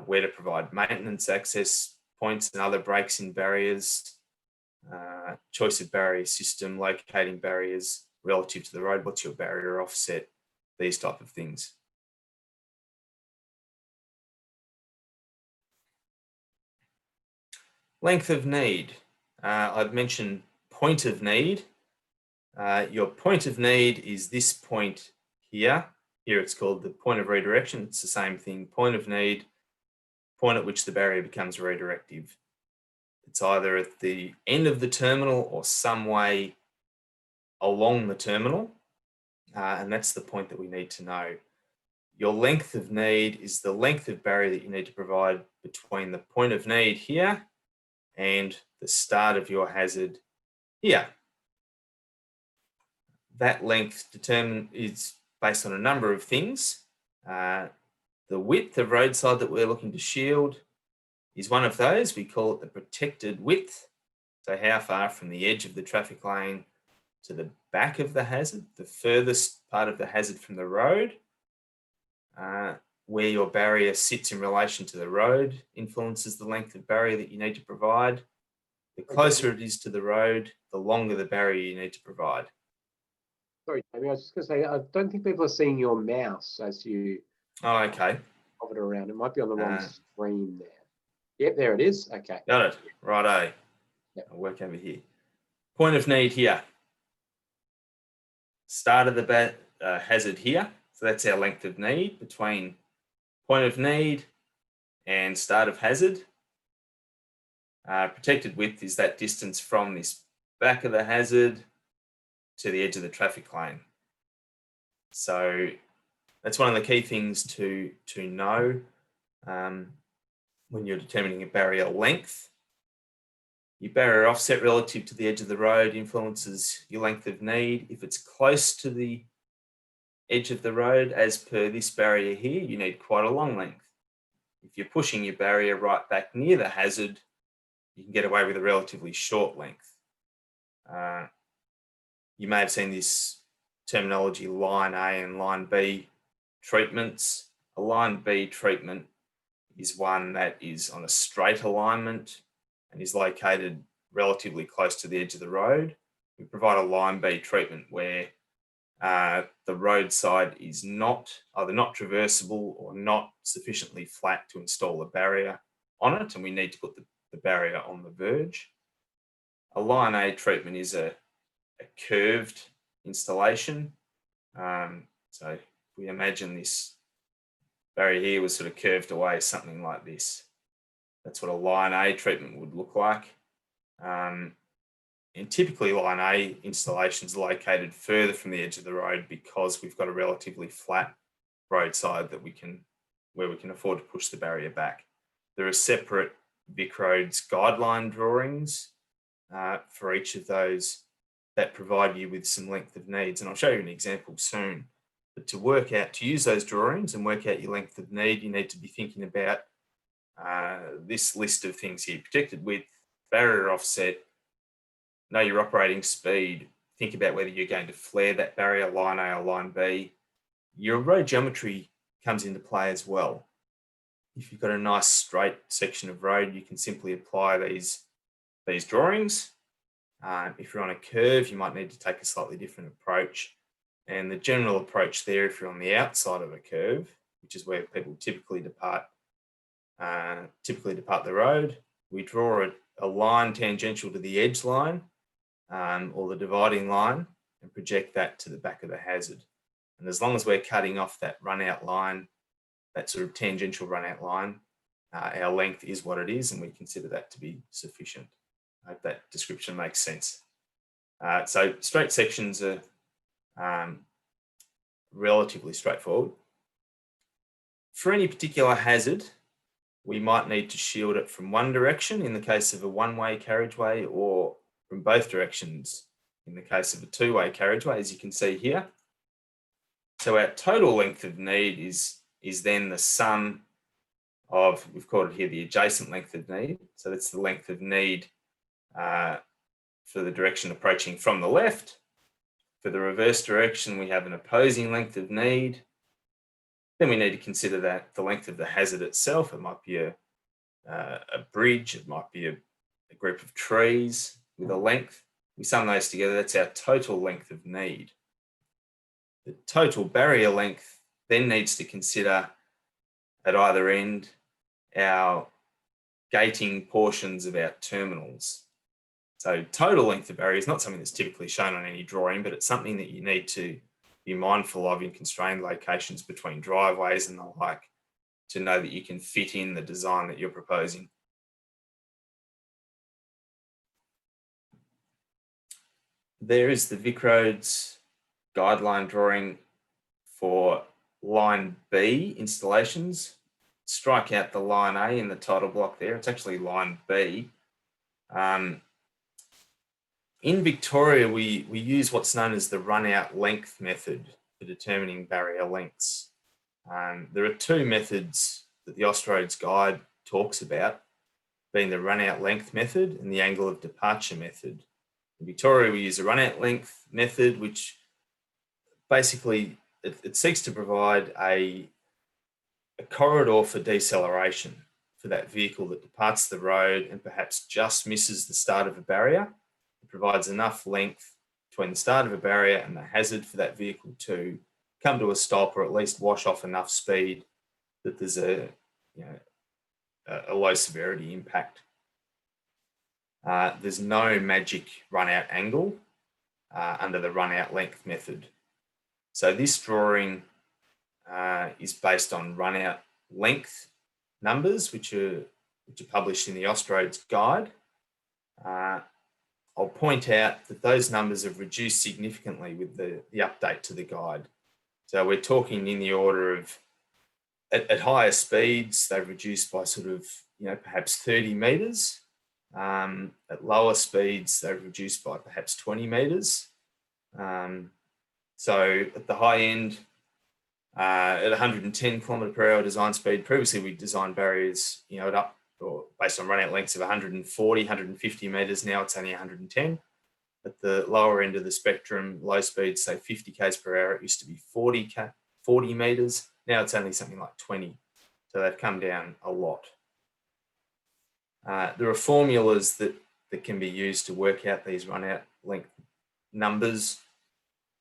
Speaker 2: where to provide maintenance access points and other breaks in barriers, choice of barrier system, locating barriers relative to the road, what's your barrier offset, these type of things. Length of need. I've mentioned point of need. Your point of need is this point here. Here it's called the point of redirection. It's the same thing. Point of need, point at which the barrier becomes redirective. It's either at the end of the terminal or some way along the terminal. And that's the point that we need to know. Your length of need is the length of barrier that you need to provide between the point of need here and the start of your hazard here. That length is based on a number of things. The width of roadside that we're looking to shield is one of those. We call it the protected width. So how far from the edge of the traffic lane to the back of the hazard, the furthest part of the hazard from the road, where your barrier sits in relation to the road influences the length of barrier that you need to provide. The closer it is to the road, the longer the barrier you need to provide.
Speaker 1: Sorry, Jamie, I was just going to say, I don't think people are seeing your mouse as you
Speaker 2: okay.
Speaker 1: hover it around. It might be on the wrong screen there. Yep, there it is. Okay.
Speaker 2: Got it. Righto. Yep. I'll work over here. Point of need here. Start of the hazard here. So that's our length of need between point of need and start of hazard. Protected width is that distance from this back of the hazard to the edge of the traffic lane. So that's one of the key things to know when you're determining a barrier length. Your barrier offset relative to the edge of the road influences your length of need. If it's close to the edge of the road, as per this barrier here, you need quite a long length. If you're pushing your barrier right back near the hazard, you can get away with a relatively short length. You may have seen this terminology, line A and line B treatments. A line B treatment is one that is on a straight alignment and is located relatively close to the edge of the road. We provide a line B treatment where the roadside is either not traversable or not sufficiently flat to install a barrier on it, and we need to put the barrier on the verge. A line A treatment is a curved installation. So if we imagine this barrier here was sort of curved away, something like this. That's what a line A treatment would look like. And typically line A installations are located further from the edge of the road because we've got a relatively flat roadside where we can afford to push the barrier back. There are separate VicRoads guideline drawings for each of those that provide you with some length of needs. And I'll show you an example soon But to use those drawings and work out your length of need, you need to be thinking about this list of things here: protected width, barrier offset, know your operating speed, think about whether you're going to flare that barrier, line A or line B. Your road geometry comes into play as well. If you've got a nice straight section of road, you can simply apply these drawings. If you're on a curve, you might need to take a slightly different approach. And the general approach there, if you're on the outside of a curve, which is where people typically depart the road, we draw a line tangential to the edge line or the dividing line and project that to the back of the hazard. And as long as we're cutting off that run out line, that sort of tangential run out line, our length is what it is, and we consider that to be sufficient. I hope that description makes sense. So straight sections are relatively straightforward. For any particular hazard, we might need to shield it from one direction in the case of a one-way carriageway, or from both directions in the case of a two-way carriageway, as you can see here. So our total length of need is then the sum of, we've called it here the adjacent length of need. So that's the length of need for the direction approaching from the left. For the reverse direction, we have an opposing length of need. Then we need to consider that the length of the hazard itself. It might be a bridge, it might be a group of trees with a length. We sum those together, that's our total length of need. The total barrier length then needs to consider at either end our gating portions of our terminals. So total length of barrier is not something that's typically shown on any drawing, but it's something that you need to be mindful of in constrained locations between driveways and the like, to know that you can fit in the design that you're proposing. There is the VicRoads guideline drawing for line B installations. Strike out the line A in the title block there. It's actually line B. In Victoria, we use what's known as the run-out length method for determining barrier lengths. There are two methods that the Austroads guide talks about, being the run-out length method and the angle of departure method. In Victoria, we use the run-out length method, which basically it seeks to provide a corridor for deceleration for that vehicle that departs the road and perhaps just misses the start of a barrier. It provides enough length between the start of a barrier and the hazard for that vehicle to come to a stop, or at least wash off enough speed that there's a low severity impact. There's no magic run-out angle under the run-out length method. So this drawing is based on run-out length numbers, which are published in the Austroads guide. I'll point out that those numbers have reduced significantly with the update to the guide. So we're talking in the order of, at higher speeds, they've reduced by sort of, perhaps 30 metres. At lower speeds, they've reduced by perhaps 20 metres. So at the high end, at 110 km/h design speed, previously we designed barriers, based on run-out lengths of 140, 150 metres. Now it's only 110. At the lower end of the spectrum, low speeds, say 50 km/h, it used to be 40 metres. Now it's only something like 20. So they've come down a lot. There are formulas that can be used to work out these run-out length numbers,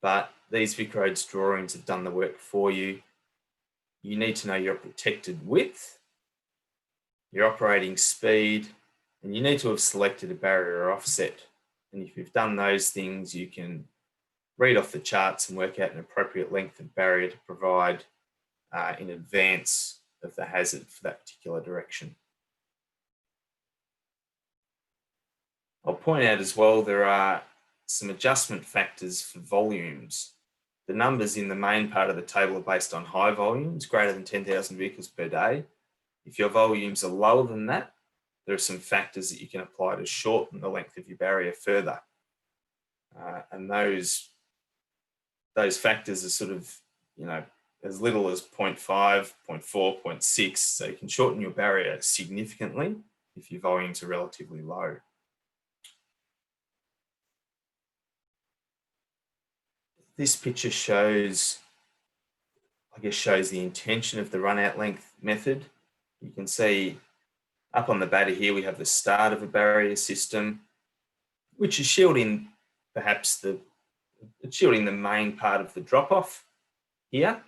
Speaker 2: but these VicRoads drawings have done the work for you. You need to know your protected width, your operating speed, and you need to have selected a barrier offset. And if you've done those things, you can read off the charts and work out an appropriate length of barrier to provide in advance of the hazard for that particular direction. I'll point out as well, there are some adjustment factors for volumes. The numbers in the main part of the table are based on high volumes, greater than 10,000 vehicles per day. If your volumes are lower than that, there are some factors that you can apply to shorten the length of your barrier further. And those factors are sort of as little as 0.5, 0.4, 0.6. So you can shorten your barrier significantly if your volumes are relatively low. This picture shows the intention of the run out length method. You can see up on the batter here, we have the start of a barrier system, which is shielding shielding the main part of the drop off here,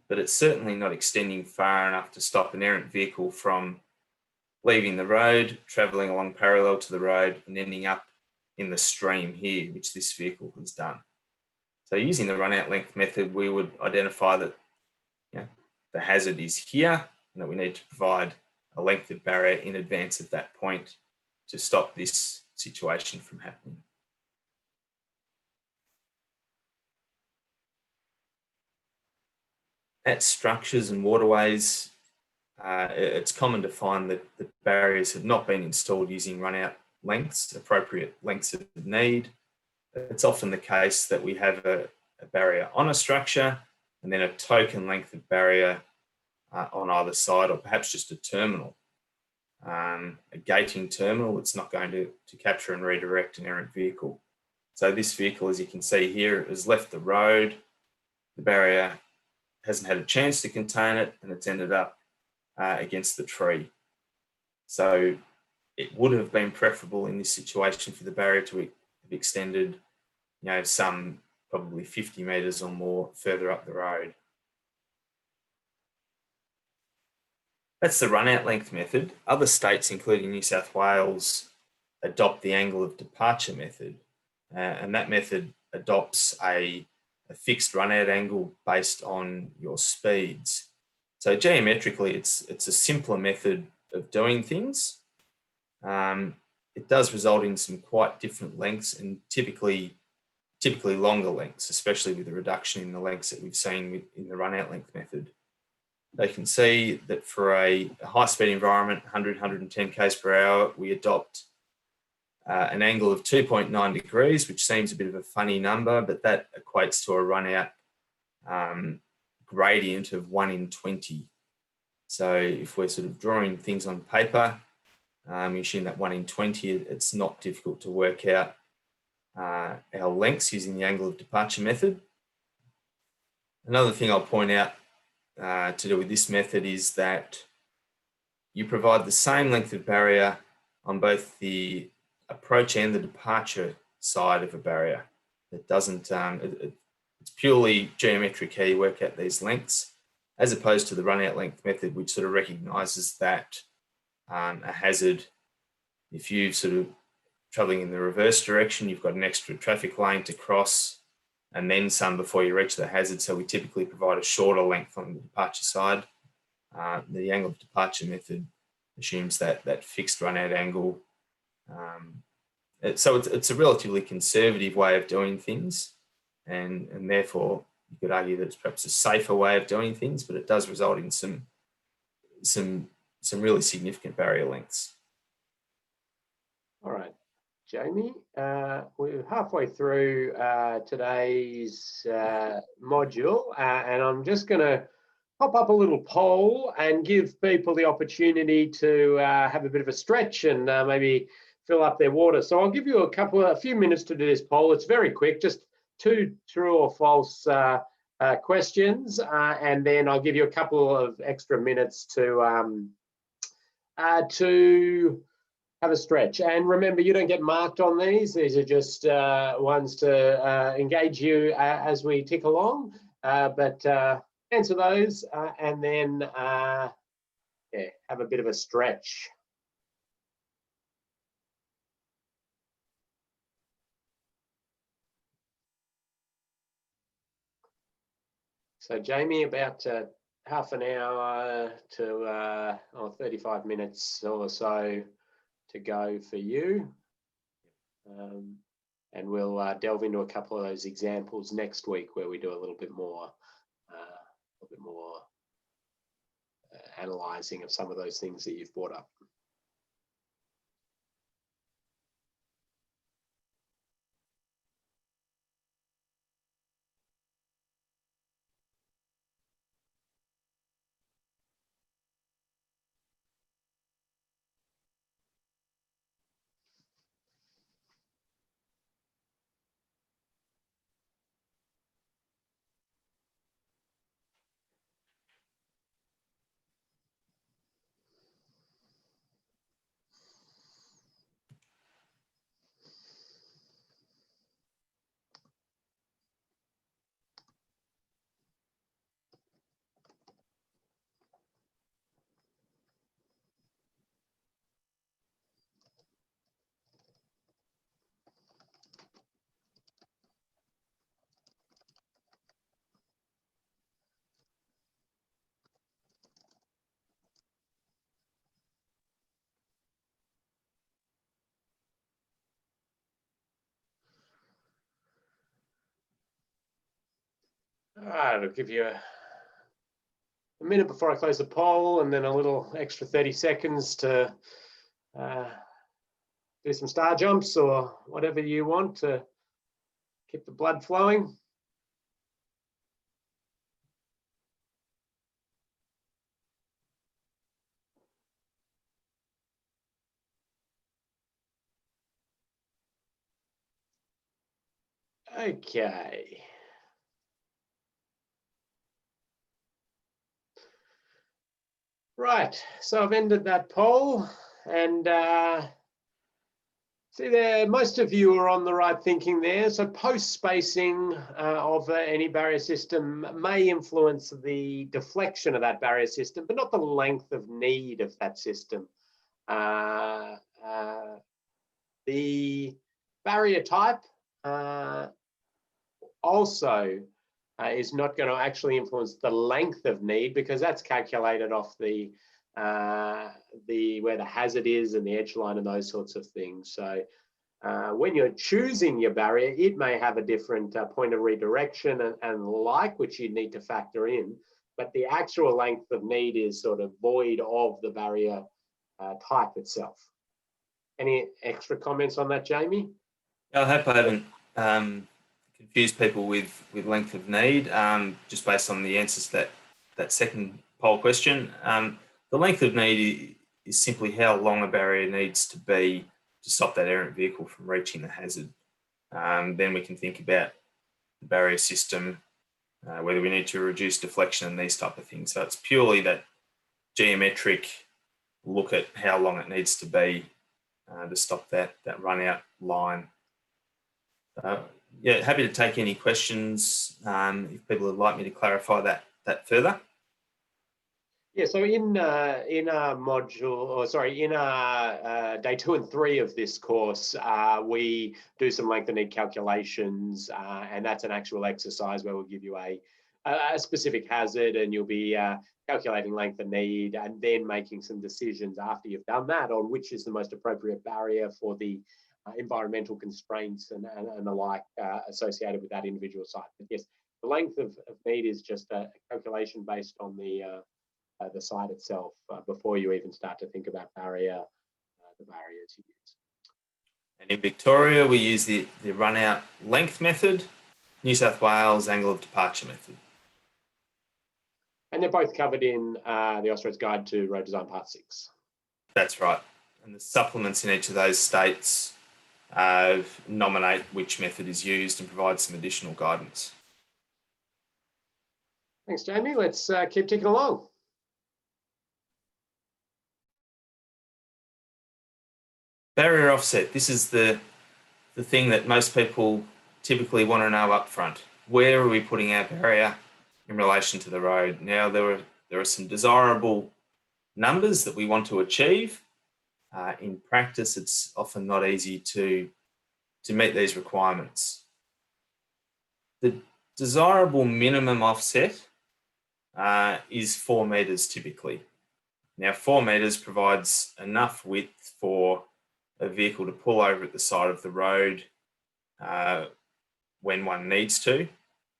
Speaker 2: but it's certainly not extending far enough to stop an errant vehicle from leaving the road, travelling along parallel to the road and ending up in the stream here, which this vehicle has done. So using the run out length method, we would identify that the hazard is here and that we need to provide a length of barrier in advance of that point to stop this situation from happening. At structures and waterways, it's common to find that the barriers have not been installed using run out lengths, appropriate lengths of need. It's often the case that we have a barrier on a structure and then a token length of barrier on either side, or perhaps just a terminal, a gating terminal that's not going to capture and redirect an errant vehicle. So this vehicle, as you can see here, has left the road, the barrier hasn't had a chance to contain it, and it's ended up against the tree. So it would have been preferable in this situation for the barrier to have extended, some probably 50 metres or more further up the road. That's the run out length method. Other states, including New South Wales, adopt the angle of departure method, and that method adopts a fixed run out angle based on your speeds. So geometrically, it's a simpler method of doing things. It does result in some quite different lengths and typically longer lengths, especially with the reduction in the lengths that we've seen in the run out length method. They can see that for a high speed environment, 100, 110 k's per hour, we adopt an angle of 2.9 degrees, which seems a bit of a funny number, but that equates to a run out gradient of 1 in 20. So if we're sort of drawing things on paper, using that 1 in 20, it's not difficult to work out our lengths using the angle of departure method. Another thing I'll point out to do with this method is that you provide the same length of barrier on both the approach and the departure side of a barrier. It doesn't, it's purely geometric how you work out these lengths, as opposed to the run out length method, which sort of recognises that a hazard, if you sort of travelling in the reverse direction, you've got an extra traffic lane to cross and then some before you reach the hazard. So we typically provide a shorter length on the departure side. The angle of departure method assumes that fixed run out angle. So it's a relatively conservative way of doing things, and therefore you could argue that it's perhaps a safer way of doing things, but it does result in some really significant barrier lengths.
Speaker 1: All right, Jamie, we're halfway through today's module, and I'm just going to pop up a little poll and give people the opportunity to have a bit of a stretch and maybe fill up their water. So I'll give you a few minutes to do this poll. It's very quick, just 2 true or false questions, and then I'll give you a couple of extra minutes to have a stretch. And remember, you don't get marked on these. These are just ones to engage you as we tick along. But answer those and then have a bit of a stretch. So Jamie, about half an hour to 35 minutes or so to go for you. And we'll delve into a couple of those examples next week where we do a little bit more analysing of some of those things that you've brought up. All right, I'll give you a minute before I close the poll, and then a little extra 30 seconds to do some star jumps or whatever you want to keep the blood flowing. Okay. Right, so I've ended that poll, and see there, most of you are on the right thinking there. So post spacing of any barrier system may influence the deflection of that barrier system, but not the length of need of that system. The barrier type also is not going to actually influence the length of need, because that's calculated off the where the hazard is and the edge line and those sorts of things. So when you're choosing your barrier, it may have a different point of redirection and like, which you need to factor in, but the actual length of need is sort of void of the barrier type itself. Any extra comments on that, Jamie?
Speaker 2: I hope I haven't confused people with length of need, just based on the answers to that second poll question. The length of need is simply how long a barrier needs to be to stop that errant vehicle from reaching the hazard. Then we can think about the barrier system, whether we need to reduce deflection and these type of things. So it's purely that geometric look at how long it needs to be to stop that run out line. Yeah, happy to take any questions if people would like me to clarify that further.
Speaker 1: Yeah, so in our module, or sorry, in our day 2 and 3 of this course, we do some length of need calculations, and that's an actual exercise where we'll give you a specific hazard, and you'll be calculating length of need and then making some decisions after you've done that on which is the most appropriate barrier for the environmental constraints and the like associated with that individual site. But yes, the length of need is just a calculation based on the site itself before you even start to think about the barriers you use.
Speaker 2: And in Victoria, we use the run out length method, New South Wales angle of departure method.
Speaker 1: And they're both covered in the Austroads Guide to Road Design Part 6.
Speaker 2: That's right. And the supplements in each of those states nominate which method is used and provide some additional guidance.
Speaker 1: Thanks, Jamie. Let's keep ticking along.
Speaker 2: Barrier offset. This is the thing that most people typically want to know up front. Where are we putting our barrier in relation to the road? Now, there are some desirable numbers that we want to achieve. In practice, it's often not easy to meet these requirements. The desirable minimum offset is 4 metres typically. Now, 4 metres provides enough width for a vehicle to pull over at the side of the road when one needs to,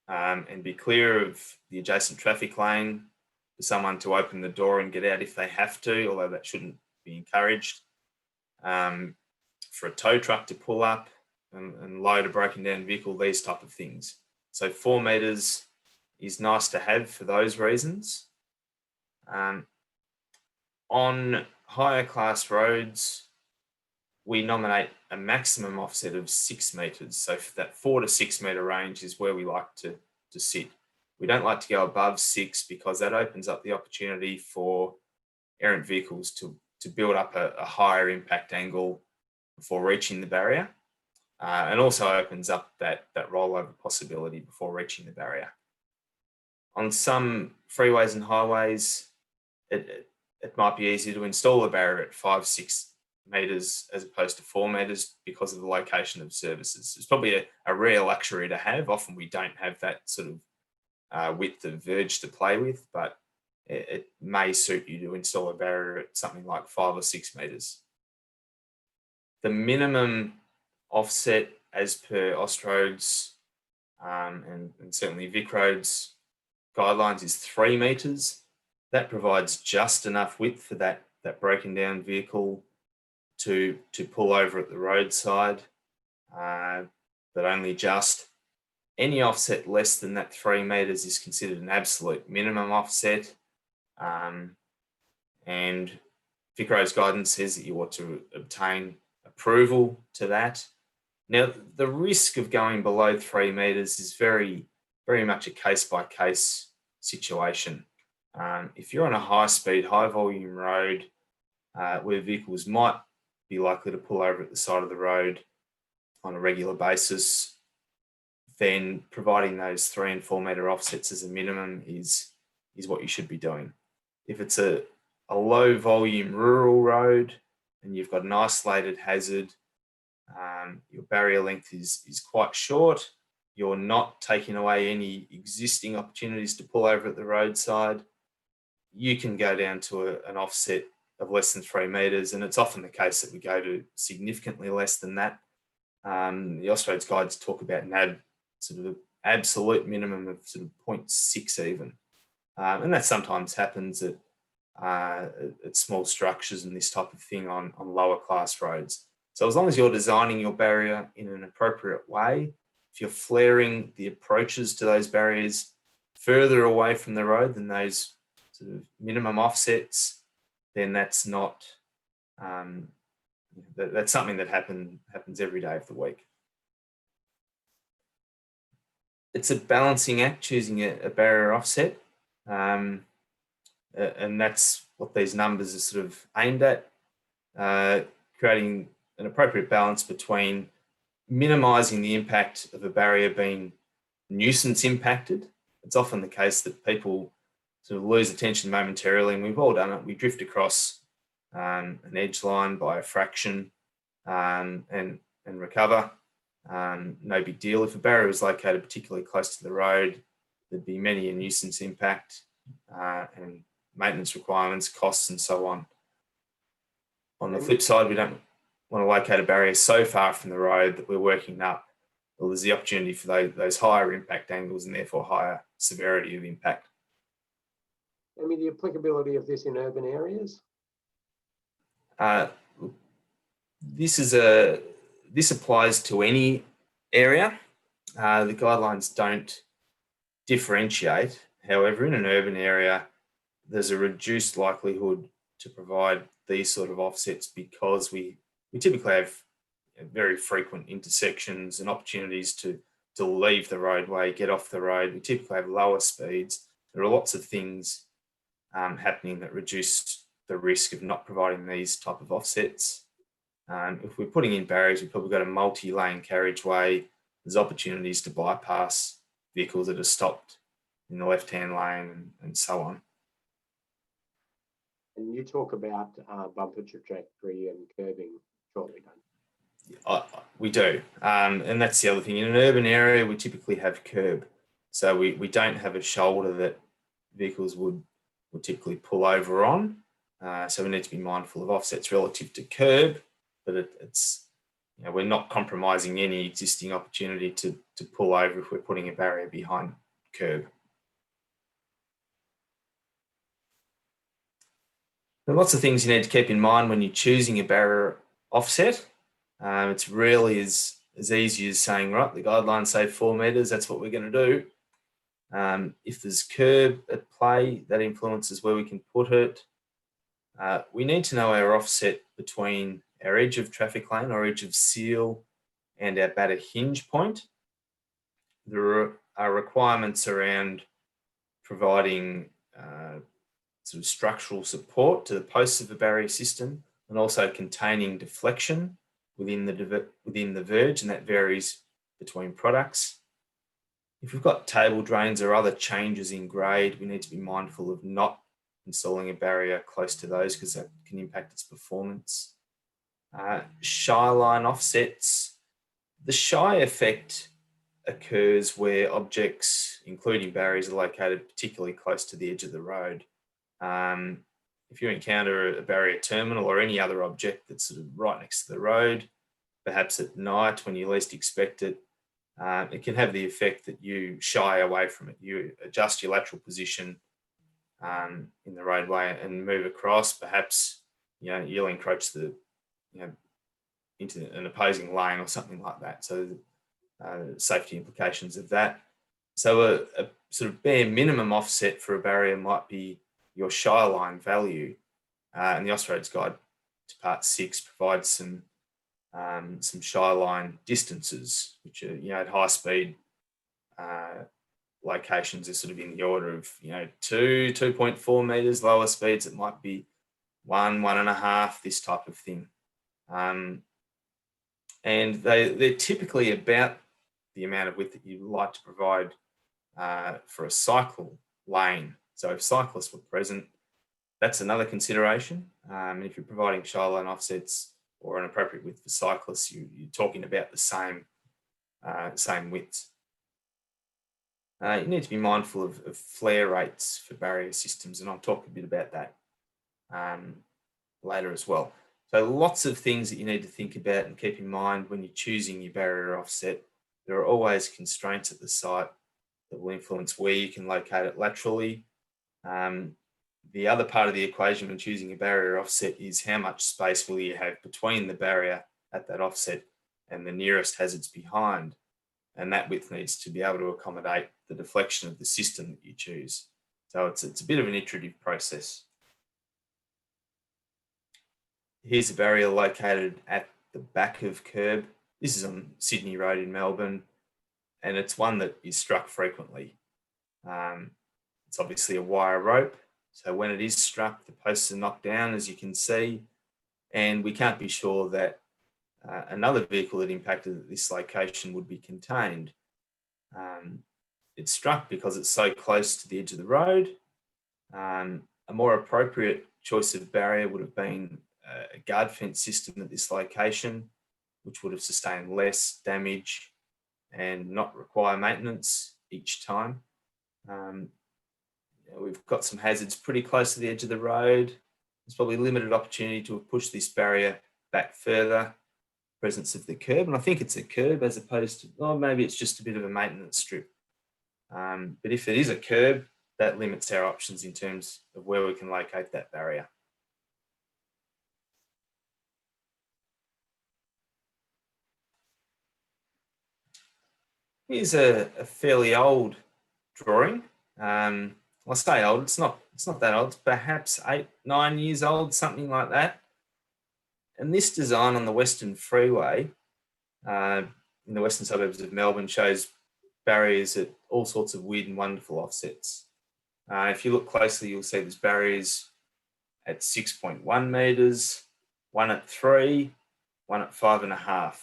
Speaker 2: and be clear of the adjacent traffic lane for someone to open the door and get out if they have to, although that shouldn't be encouraged. For a tow truck to pull up and load a broken down vehicle, these type of things. So 4 metres is nice to have for those reasons. On higher class roads, we nominate a maximum offset of 6 metres. So for that 4 to 6 metre range is where we like to sit. We don't like to go above 6 because that opens up the opportunity for errant vehicles to build up a higher impact angle before reaching the barrier, and also opens up that rollover possibility before reaching the barrier. On some freeways and highways, it might be easier to install a barrier at 5-6 metres as opposed to 4 metres because of the location of services. It's probably a rare luxury to have. Often we don't have that sort of width of verge to play with, but it may suit you to install a barrier at something like 5 or 6 metres. The minimum offset as per Austroads and certainly VicRoads guidelines is 3 metres. That provides just enough width for that broken down vehicle to pull over at the roadside, but only just. Any offset less than that 3 metres is considered an absolute minimum offset, and VicRoads guidance says that you ought to obtain approval to that. Now, the risk of going below 3 metres is very, very much a case-by-case situation. If you're on a high-speed, high-volume road where vehicles might be likely to pull over at the side of the road on a regular basis, then providing those 3 and 4 metre offsets as a minimum is what you should be doing. If it's a low volume rural road and you've got an isolated hazard, your barrier length is quite short, you're not taking away any existing opportunities to pull over at the roadside, you can go down to an offset of less than 3 metres, and it's often the case that we go to significantly less than that. The Austroads guides talk about an absolute minimum of 0.6 even, and that sometimes happens at small structures and this type of thing on lower class roads. So as long as you're designing your barrier in an appropriate way, if you're flaring the approaches to those barriers further away from the road than those minimum offsets, then that's not that's something that happens every day of the week. It's a balancing act choosing a barrier offset, and that's what these numbers are aimed at, creating an appropriate balance between minimising the impact of a barrier being nuisance impacted. It's often the case that people lose attention momentarily, and we've all done it. We drift across an edge line by a fraction and recover. No big deal. If a barrier was located particularly close to the road, there'd be many a nuisance impact and maintenance requirements, costs, and so on. On the flip side, we don't want to locate a barrier so far from the road that we're working up. Well, there's the opportunity for those higher impact angles and therefore higher severity of impact.
Speaker 1: The applicability of this in urban areas?
Speaker 2: This applies to any area. The guidelines don't differentiate. However, in an urban area, there's a reduced likelihood to provide these sort of offsets because we typically have very frequent intersections and opportunities to leave the roadway, get off the road. We typically have lower speeds. There are lots of things happening that reduce the risk of not providing these type of offsets. If we're putting in barriers, we've probably got a multi-lane carriageway. There's opportunities to bypass vehicles that are stopped in the left-hand lane and so on.
Speaker 1: And you talk about bumper trajectory and curbing shortly, don't you?
Speaker 2: We do. And that's the other thing. In an urban area, we typically have curb. So we don't have a shoulder that vehicles would typically pull over on. So we need to be mindful of offsets relative to curb, but it's we're not compromising any existing opportunity to pull over if we're putting a barrier behind curb. There are lots of things you need to keep in mind when you're choosing a barrier offset. It's rarely as easy as saying, right, the guidelines say 4 metres, that's what we're going to do. If there's curb at play, that influences where we can put it. We need to know our offset between our edge of traffic lane, our edge of seal, and our batter hinge point. There are requirements around providing structural support to the posts of the barrier system and also containing deflection within the verge, and that varies between products. If we've got table drains or other changes in grade, we need to be mindful of not installing a barrier close to those because that can impact its performance. Shy line offsets. The shy effect occurs where objects, including barriers, are located particularly close to the edge of the road. If you encounter a barrier terminal or any other object that's right next to the road, perhaps at night when you least expect it, it can have the effect that you shy away from it. You adjust your lateral position in the roadway and move across. Perhaps you'll encroach into an opposing lane or something like that. So safety implications of that. So a sort of bare minimum offset for a barrier might be your shy line value, and the Austroads Guide to Part 6 provides some shy line distances, which are at high speed locations are sort of in the order of 2.4 meters. Lower speeds it might be 1.5, this type of thing, and they're typically about the amount of width that you like to provide for a cycle lane. So if cyclists were present, that's another consideration. And if you're providing shy line offsets or an appropriate width for cyclists, you're talking about the same widths. You need to be mindful of flare rates for barrier systems, and I'll talk a bit about that later as well. So lots of things that you need to think about and keep in mind when you're choosing your barrier offset. There are always constraints at the site that will influence where you can locate it laterally. The other part of the equation when choosing a barrier offset is how much space will you have between the barrier at that offset and the nearest hazards behind. And that width needs to be able to accommodate the deflection of the system that you choose. So it's a bit of an iterative process. Here's a barrier located at the back of curb. This is on Sydney Road in Melbourne, and it's one that is struck frequently. It's obviously a wire rope, so when it is struck, the posts are knocked down, as you can see, and we can't be sure that another vehicle that impacted at this location would be contained. It's struck because it's so close to the edge of the road. A more appropriate choice of barrier would have been a guard fence system at this location, which would have sustained less damage and not require maintenance each time. We've got some hazards pretty close to the edge of the road. There's probably limited opportunity to have pushed this barrier back further. Presence of the curb, and I think it's a curb as opposed to, maybe it's just a bit of a maintenance strip. But if it is a curb, that limits our options in terms of where we can locate that barrier. Here's a fairly old drawing. I say old, it's not that old, it's perhaps 8-9 years old, something like that. And this design on the Western Freeway in the western suburbs of Melbourne shows barriers at all sorts of weird and wonderful offsets. If you look closely, you'll see there's barriers at 6.1 metres, one at 3, one at 5.5.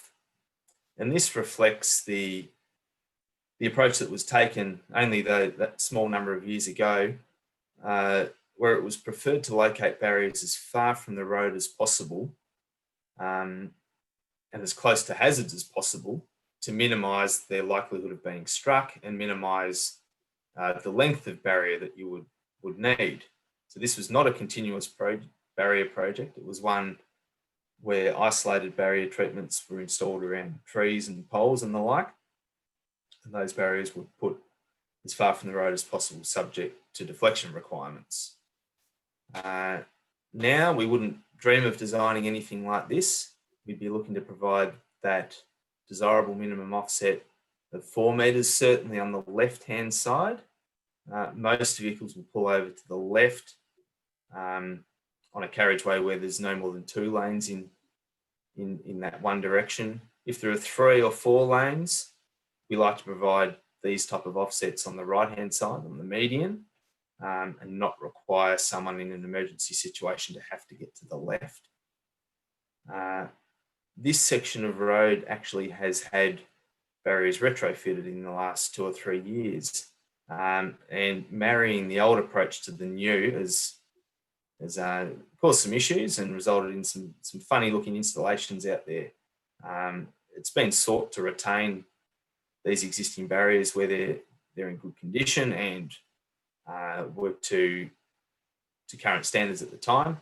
Speaker 2: And this reflects the approach that was taken only that small number of years ago, where it was preferred to locate barriers as far from the road as possible and as close to hazards as possible to minimise their likelihood of being struck and minimise the length of barrier that you would need. So this was not a continuous barrier project. It was one where isolated barrier treatments were installed around trees and poles and the like. And those barriers were put as far from the road as possible, subject to deflection requirements. Now we wouldn't dream of designing anything like this. We'd be looking to provide that desirable minimum offset of 4 metres, certainly on the left-hand side. Most vehicles will pull over to the left on a carriageway where there's no more than 2 lanes in that one direction. If there are 3 or 4 lanes, we like to provide these type of offsets on the right-hand side, on the median, and not require someone in an emergency situation to have to get to the left. This section of road actually has had barriers retrofitted in the last 2 or 3 years, and marrying the old approach to the new has caused some issues and resulted in some funny looking installations out there. It's been sought to retain these existing barriers where they're in good condition and work to current standards at the time.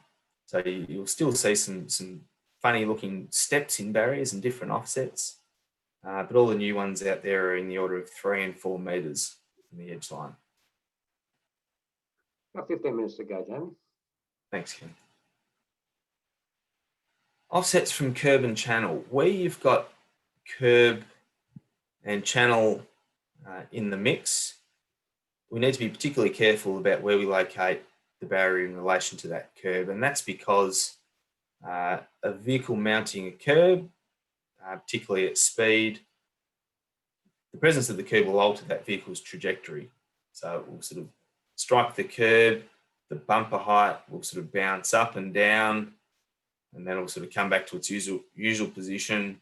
Speaker 2: So you'll still see some funny looking steps in barriers and different offsets. but all the new ones out there are in the order of 3 and 4 metres from the edge line.
Speaker 1: Got 15 minutes to go, Jamie.
Speaker 2: Thanks, Ken. Offsets from curb and channel. Where you've got curb and channel in the mix, we need to be particularly careful about where we locate the barrier in relation to that curb, and that's because a vehicle mounting a curb, particularly at speed, the presence of the curb will alter that vehicle's trajectory. So it will sort of strike the curb, the bumper height will sort of bounce up and down, and then it will sort of come back to its usual position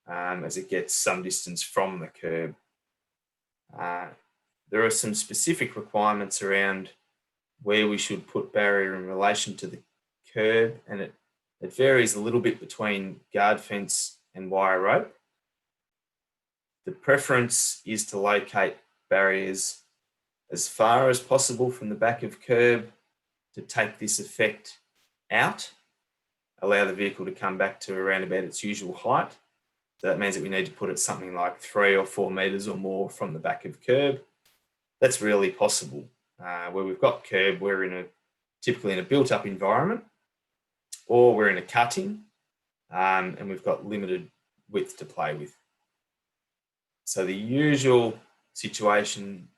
Speaker 2: as it gets some distance from the curb. There are some specific requirements around where we should put barrier in relation to the curb, and it varies a little bit between guard fence and wire rope. The preference is to locate barriers as far as possible from the back of curb to take this effect out, allow the vehicle to come back to around about its usual height. So that means that we need to put it something like 3 or 4 metres or more from the back of curb. That's really possible. Where we've got curb, we're typically in a built-up environment, or we're in a cutting, and we've got limited width to play with. So the usual situation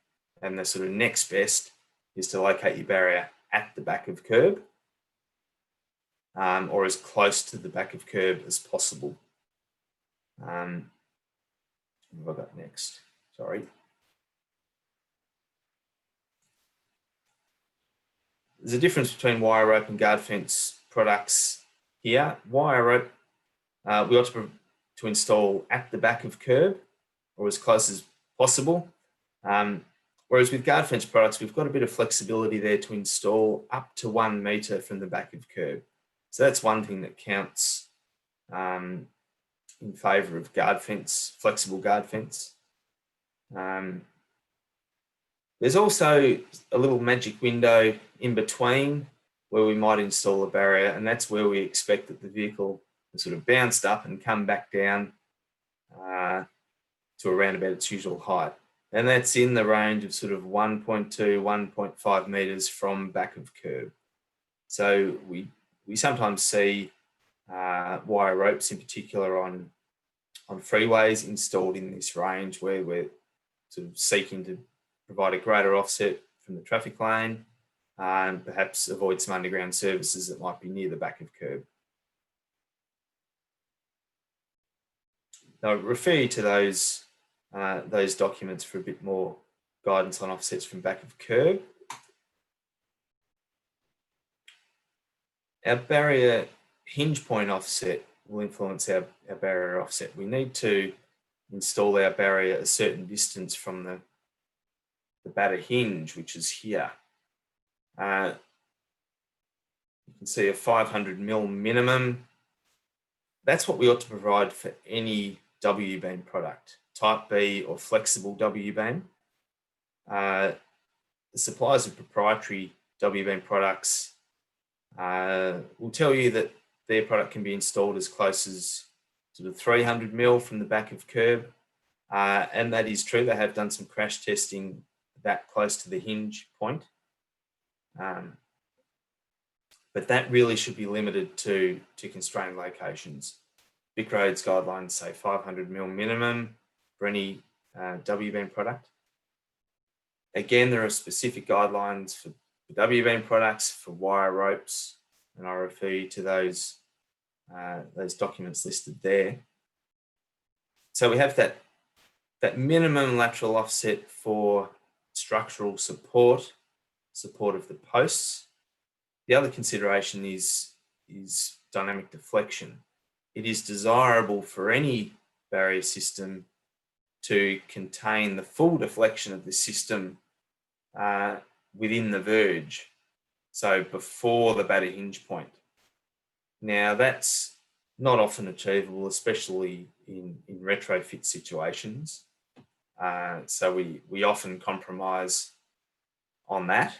Speaker 2: and the sort of next best is to locate your barrier at the back of curb, or as close to the back of curb as possible. What have I got next? Sorry. There's a difference between wire rope and guard fence products here. Wire rope, we ought to install at the back of curb or as close as possible. Whereas with guard fence products, we've got a bit of flexibility there to install up to 1 metre from the back of curb. So that's one thing that counts in favour of guard fence, flexible guard fence. There's also a little magic window in between where we might install a barrier, and that's where we expect that the vehicle has sort of bounced up and come back down to around about its usual height. And that's in the range of sort of 1.2, 1.5 metres from back of curb. So we sometimes see wire ropes in particular on freeways installed in this range where we're sort of seeking to provide a greater offset from the traffic lane and perhaps avoid some underground services that might be near the back of curb. I'll refer you to those documents for a bit more guidance on offsets from back of curb. Our barrier hinge point offset will influence our barrier offset. We need to install our barrier a certain distance from the batter hinge, which is here. You can see a 500mm minimum. That's what we ought to provide for any W-beam product, type B or flexible W-beam. The suppliers of proprietary W-beam products will tell you that their product can be installed as close as sort of 300mm from the back of curb. And that is true. They have done some crash testing that close to the hinge point. But that really should be limited to constrained locations. VicRoads guidelines say 500mm minimum for any W-beam product. Again, there are specific guidelines for W-beam products, for wire ropes, and I refer you to those documents listed there. So we have that minimum lateral offset for structural support of the posts. The other consideration is dynamic deflection. It is desirable for any barrier system to contain the full deflection of the system within the verge, so before the batter hinge point. Now that's not often achievable, especially in retrofit situations. So we often compromise on that.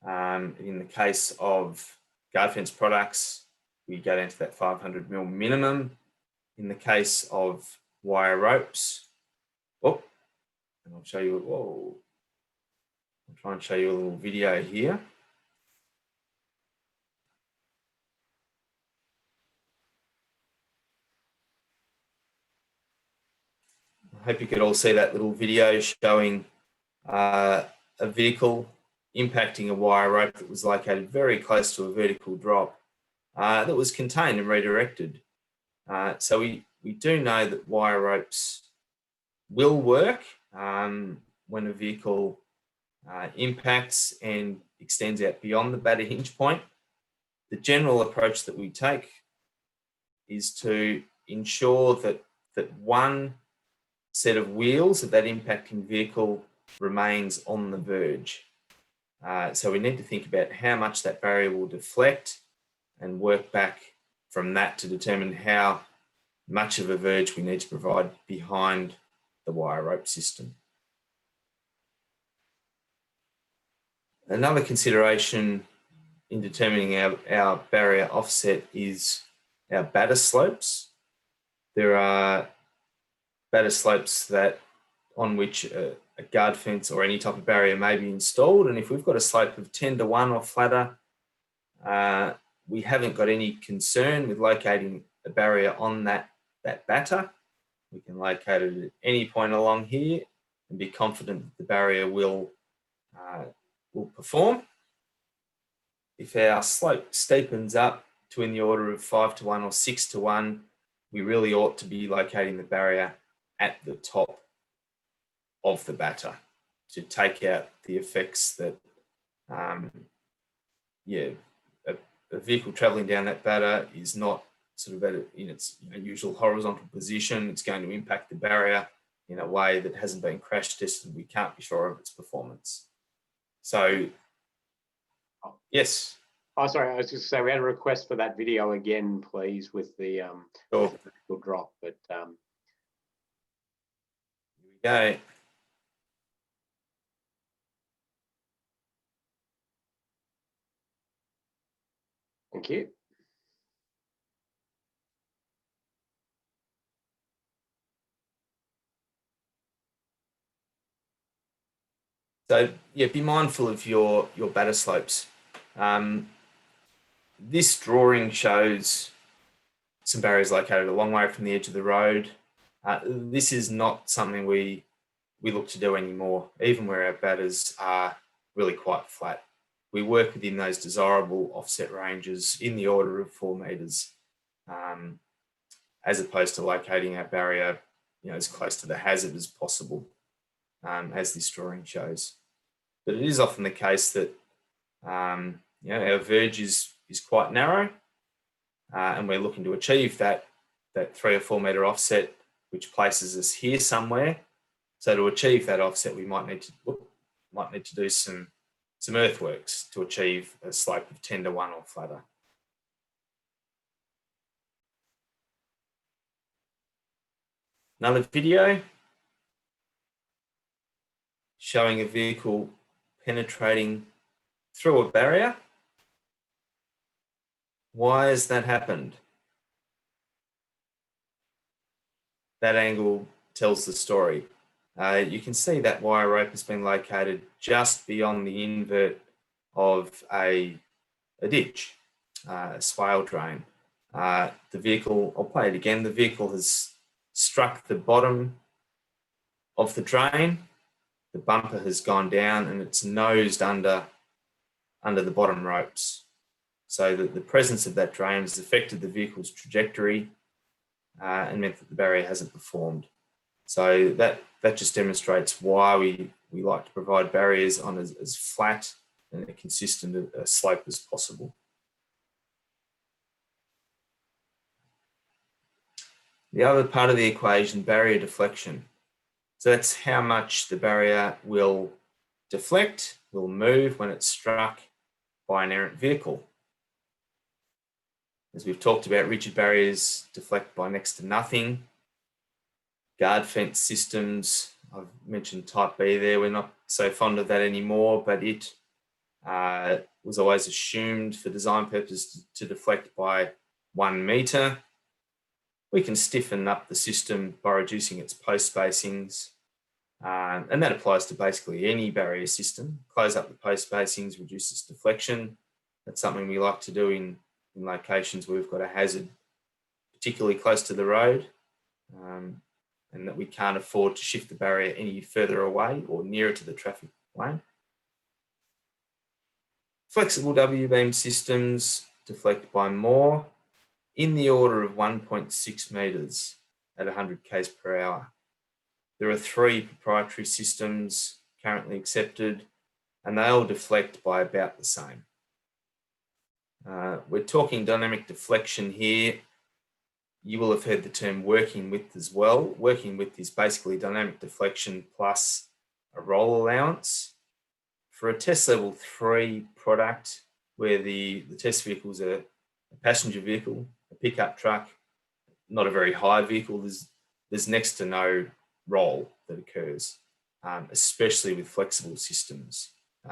Speaker 2: In the case of guard fence products, we go down to that 500mm minimum. In the case of wire ropes. Oh, and I'll show you, whoa. I'll try and show you a little video here. I hope you could all see that little video showing a vehicle impacting a wire rope that was located very close to a vertical drop that was contained and redirected. So we do know that wire ropes will work when a vehicle impacts and extends out beyond the batter hinge point. The general approach that we take is to ensure that one set of wheels of that impacting vehicle remains on the verge. So we need to think about how much that barrier will deflect and work back from that to determine how much of a verge we need to provide behind the wire rope system. Another consideration in determining our barrier offset is our batter slopes. There are batter slopes on which a guard fence or any type of barrier may be installed, and if we've got a slope of 10:1 or flatter, we haven't got any concern with locating a barrier on that batter. We can locate it at any point along here and be confident that the barrier will perform. If our slope steepens up to in the order of 5:1 or 6:1, we really ought to be locating the barrier at the top of the batter to take out the effects that, a vehicle traveling down that batter is not sort of in its usual horizontal position. It's going to impact the barrier in a way that hasn't been crash tested. We can't be sure of its performance. So, yes.
Speaker 1: Oh, sorry. I was just saying we had a request for that video again, please, with the vertical drop. But
Speaker 2: here we go.
Speaker 1: Thank you.
Speaker 2: So yeah, be mindful of your batter slopes. This drawing shows some barriers located a long way from the edge of the road. This is not something we look to do anymore, even where our batters are really quite flat. We work within those desirable offset ranges in the order of 4 metres, as opposed to locating our barrier, as close to the hazard as possible, as this drawing shows. But it is often the case that our verge is quite narrow, and we're looking to achieve that 3 or 4 metre offset, which places us here somewhere. So to achieve that offset, we might need to do some earthworks to achieve a slope of 10:1 or flatter. Another video showing a vehicle penetrating through a barrier. Why has that happened? That angle tells the story. You can see that wire rope has been located just beyond the invert of a ditch, a swale drain. The vehicle, I'll play it again, the vehicle has struck the bottom of the drain, the bumper has gone down and it's nosed under the bottom ropes. So that the presence of that drain has affected the vehicle's trajectory and meant that the barrier hasn't performed. So that just demonstrates why we like to provide barriers on as flat and a consistent slope as possible. The other part of the equation, barrier deflection. So that's how much the barrier will deflect, will move when it's struck by an errant vehicle. As we've talked about, rigid barriers deflect by next to nothing. Guard fence systems, I've mentioned type B there, we're not so fond of that anymore, but it was always assumed for design purposes to deflect by 1 metre. we can stiffen up the system by reducing its post spacings. And that applies to basically any barrier system. Close up the post spacings, reduces deflection. That's something we like to do in locations where we've got a hazard, particularly close to the road, and that we can't afford to shift the barrier any further away or nearer to the traffic lane. Flexible W-beam systems deflect by more, in the order of 1.6 metres at 100 k's per hour. There are 3 proprietary systems currently accepted, and they all deflect by about the same. We're talking dynamic deflection here. You will have heard the term working width as well. Working width is basically dynamic deflection plus a roll allowance. For a test level 3 product, where the test vehicle is a passenger vehicle, a pickup truck, not a very high vehicle, there's next to no roll that occurs, especially with flexible systems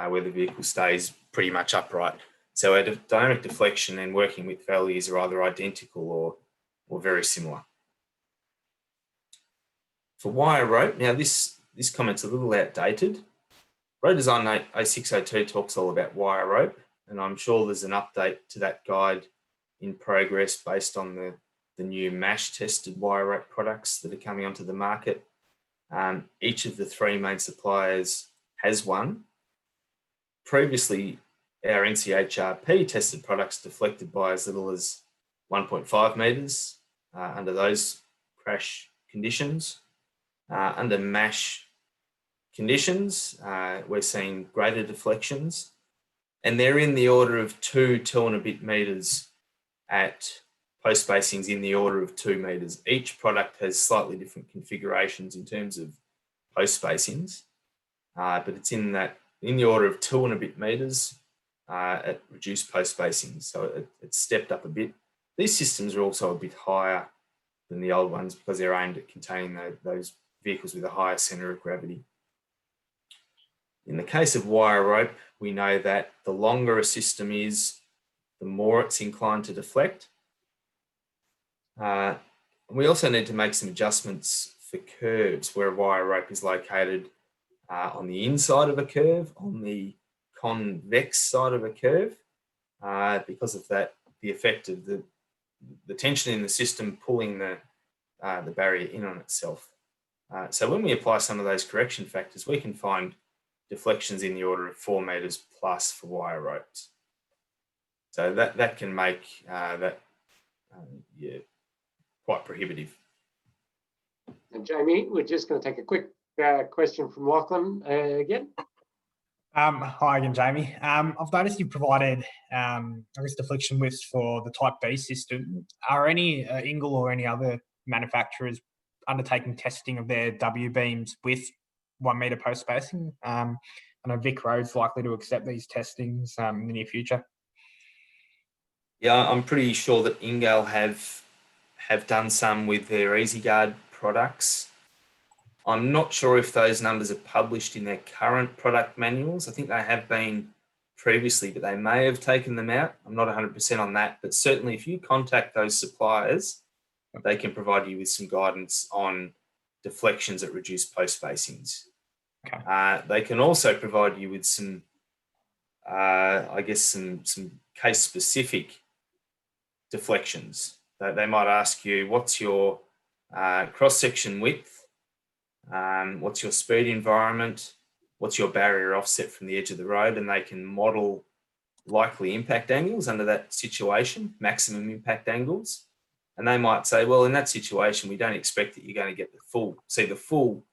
Speaker 2: where the vehicle stays pretty much upright. So our dynamic deflection and working width values are either identical or very similar. For wire rope, now this comment's a little outdated. Road Design 0602 talks all about wire rope, and I'm sure there's an update to that guide in progress based on the new MASH tested wire rope products that are coming onto the market. Each of the 3 main suppliers has one. Previously, our NCHRP tested products deflected by as little as 1.5 metres under those crash conditions. Under MASH conditions, we're seeing greater deflections, and they're in the order of 2 and a bit metres at post spacings in the order of 2 metres. Each product has slightly different configurations in terms of post spacings, but it's in the order of 2 and a bit metres at reduced post spacings. So it's stepped up a bit. These systems are also a bit higher than the old ones because they're aimed at containing those vehicles with a higher centre of gravity. In the case of wire rope, we know that the longer a system is, the more it's inclined to deflect. We also need to make some adjustments for curves where a wire rope is located on the inside of a curve, on the convex side of a curve, because of that, the effect of the tension in the system pulling the barrier in on itself. So when we apply some of those correction factors, we can find deflections in the order of 4 metres plus for wire ropes. So that can make that quite prohibitive.
Speaker 1: And Jamie, we're just going to take a quick question from Lachlan again.
Speaker 3: Hi again, Jamie. I've noticed you provided, deflection widths for the Type B system. Are any Ingle or any other manufacturers undertaking testing of their W beams with 1 metre post spacing? I know Vic Road's likely to accept these testings in the near future.
Speaker 2: Yeah, I'm pretty sure that Ingale have done some with their EasyGuard products. I'm not sure if those numbers are published in their current product manuals. I think they have been previously, but they may have taken them out. I'm not 100% on that, but certainly if you contact those suppliers, they can provide you with some guidance on deflections at reduced post spacings. Okay. They can also provide you with some, some case-specific deflections. They might ask you, what's your cross-section width? What's your speed environment? What's your barrier offset from the edge of the road? And they can model likely impact angles under that situation, maximum impact angles. And they might say, well, in that situation, we don't expect that you're going to get the full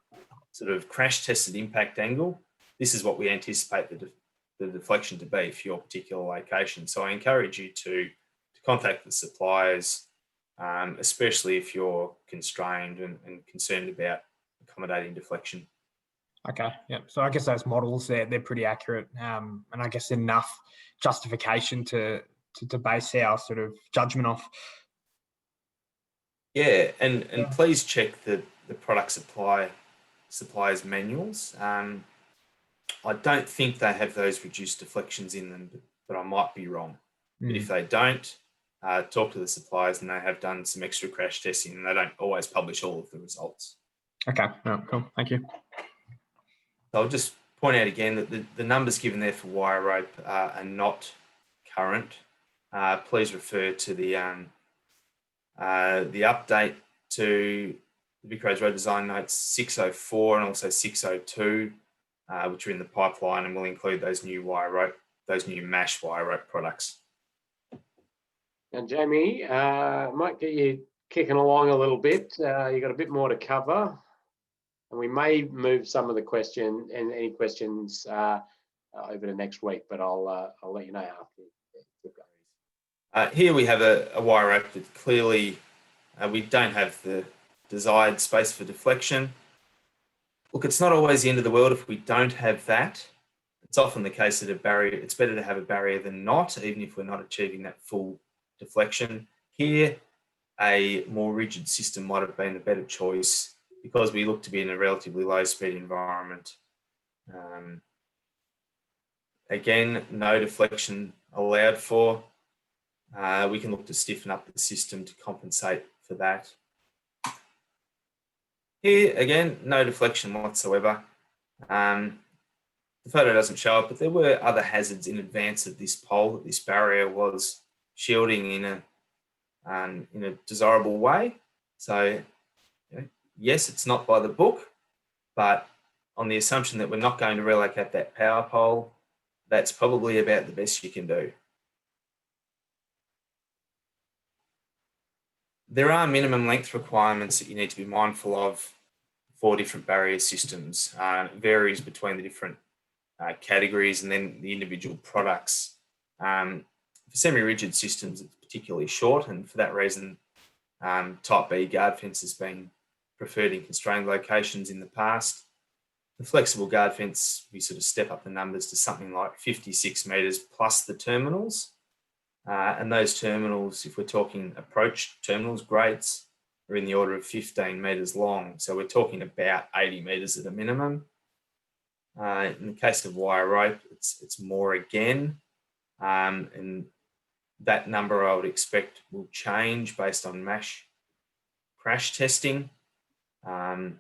Speaker 2: sort of crash tested impact angle. This is what we anticipate the deflection to be for your particular location. So I encourage you to contact the suppliers, especially if you're constrained and concerned about accommodating deflection.
Speaker 3: Okay, yeah. So I guess those models, they're pretty accurate, and I guess enough justification to base our sort of judgment off.
Speaker 2: Yeah, and please check the product suppliers manuals. I don't think they have those reduced deflections in them, but I might be wrong. But if they don't, talk to the suppliers, and they have done some extra crash testing, and they don't always publish all of the results.
Speaker 3: Okay, oh, cool. Thank you.
Speaker 2: So I'll just point out again that the numbers given there for wire rope are not current. Please refer to the update to the Vic Roads Road Design Notes 604 and also 602, which are in the pipeline, and will include those new MASH wire rope products.
Speaker 1: And Jamie, might get you kicking along a little bit. You got a bit more to cover, and we may move some of the question and any questions over to next week, but I'll let you know after.
Speaker 2: Here we have a wire rope that clearly we don't have the desired space for deflection. Look, it's not always the end of the world if we don't have that. It's often the case that a barrier, it's better to have a barrier than not, even if we're not achieving that full deflection. Here, a more rigid system might have been a better choice because we look to be in a relatively low speed environment. Again, no deflection allowed for. We can look to stiffen up the system to compensate for that. Here, again, no deflection whatsoever. The photo doesn't show it, but there were other hazards in advance of this pole that this barrier was shielding in a desirable way. So, yes, it's not by the book, but on the assumption that we're not going to relocate that power pole, that's probably about the best you can do. There are minimum length requirements that you need to be mindful of for different barrier systems. It varies between the different categories and then the individual products. For semi-rigid systems, it's particularly short, and for that reason, Type B guard fence has been preferred in constrained locations in the past. The flexible guard fence, we sort of step up the numbers to something like 56 metres plus the terminals. And those terminals, if we're talking approach terminals, grates, are in the order of 15 metres long. So we're talking about 80 metres at a minimum. In the case of wire rope, it's more again. And that number I would expect will change based on MASH crash testing. And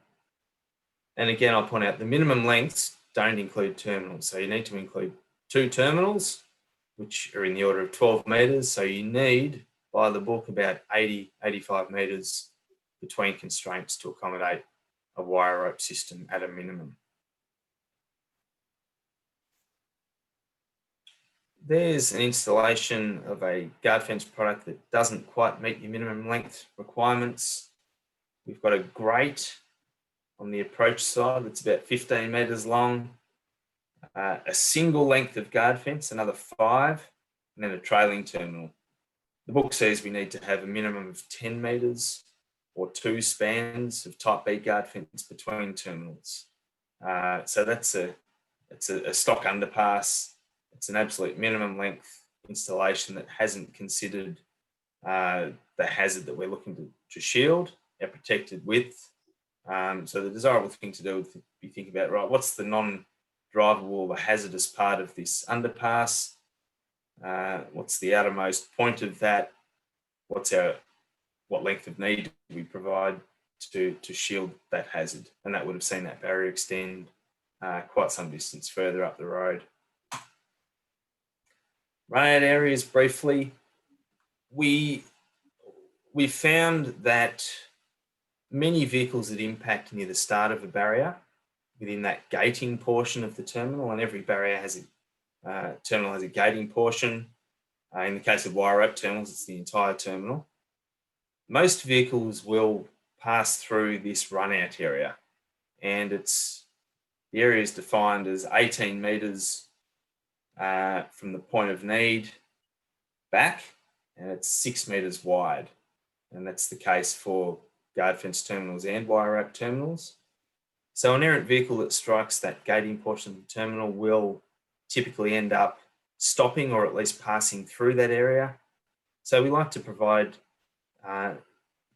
Speaker 2: again, I'll point out the minimum lengths don't include terminals. So you need to include 2 terminals, which are in the order of 12 metres. So you need, by the book, about 85 metres between constraints to accommodate a wire rope system at a minimum. There's an installation of a guard fence product that doesn't quite meet your minimum length requirements. We've got a grate on the approach side that's about 15 metres long. A single length of guard fence, another 5, and then a trailing terminal. The book says we need to have a minimum of 10 metres or 2 spans of Type B guard fence between terminals. So that's a stock underpass. It's an absolute minimum length installation that hasn't considered the hazard that we're looking to shield our protected width. So the desirable thing to do would be think about, right, what's the non-drivable or hazardous part of this underpass? What's the outermost point of that? What length of need do we provide to shield that hazard? And that would have seen that barrier extend quite some distance further up the road. Run-out areas briefly. We found that many vehicles that impact near the start of a barrier within that gating portion of the terminal, and every barrier has terminal has a gating portion. In the case of wire rope terminals, it's the entire terminal. Most vehicles will pass through this run-out area, and the area is defined as 18 metres from the point of need back, and it's 6 metres wide. And that's the case for guard fence terminals and wire rope terminals. So an errant vehicle that strikes that gating portion of the terminal will typically end up stopping or at least passing through that area. So we like to provide,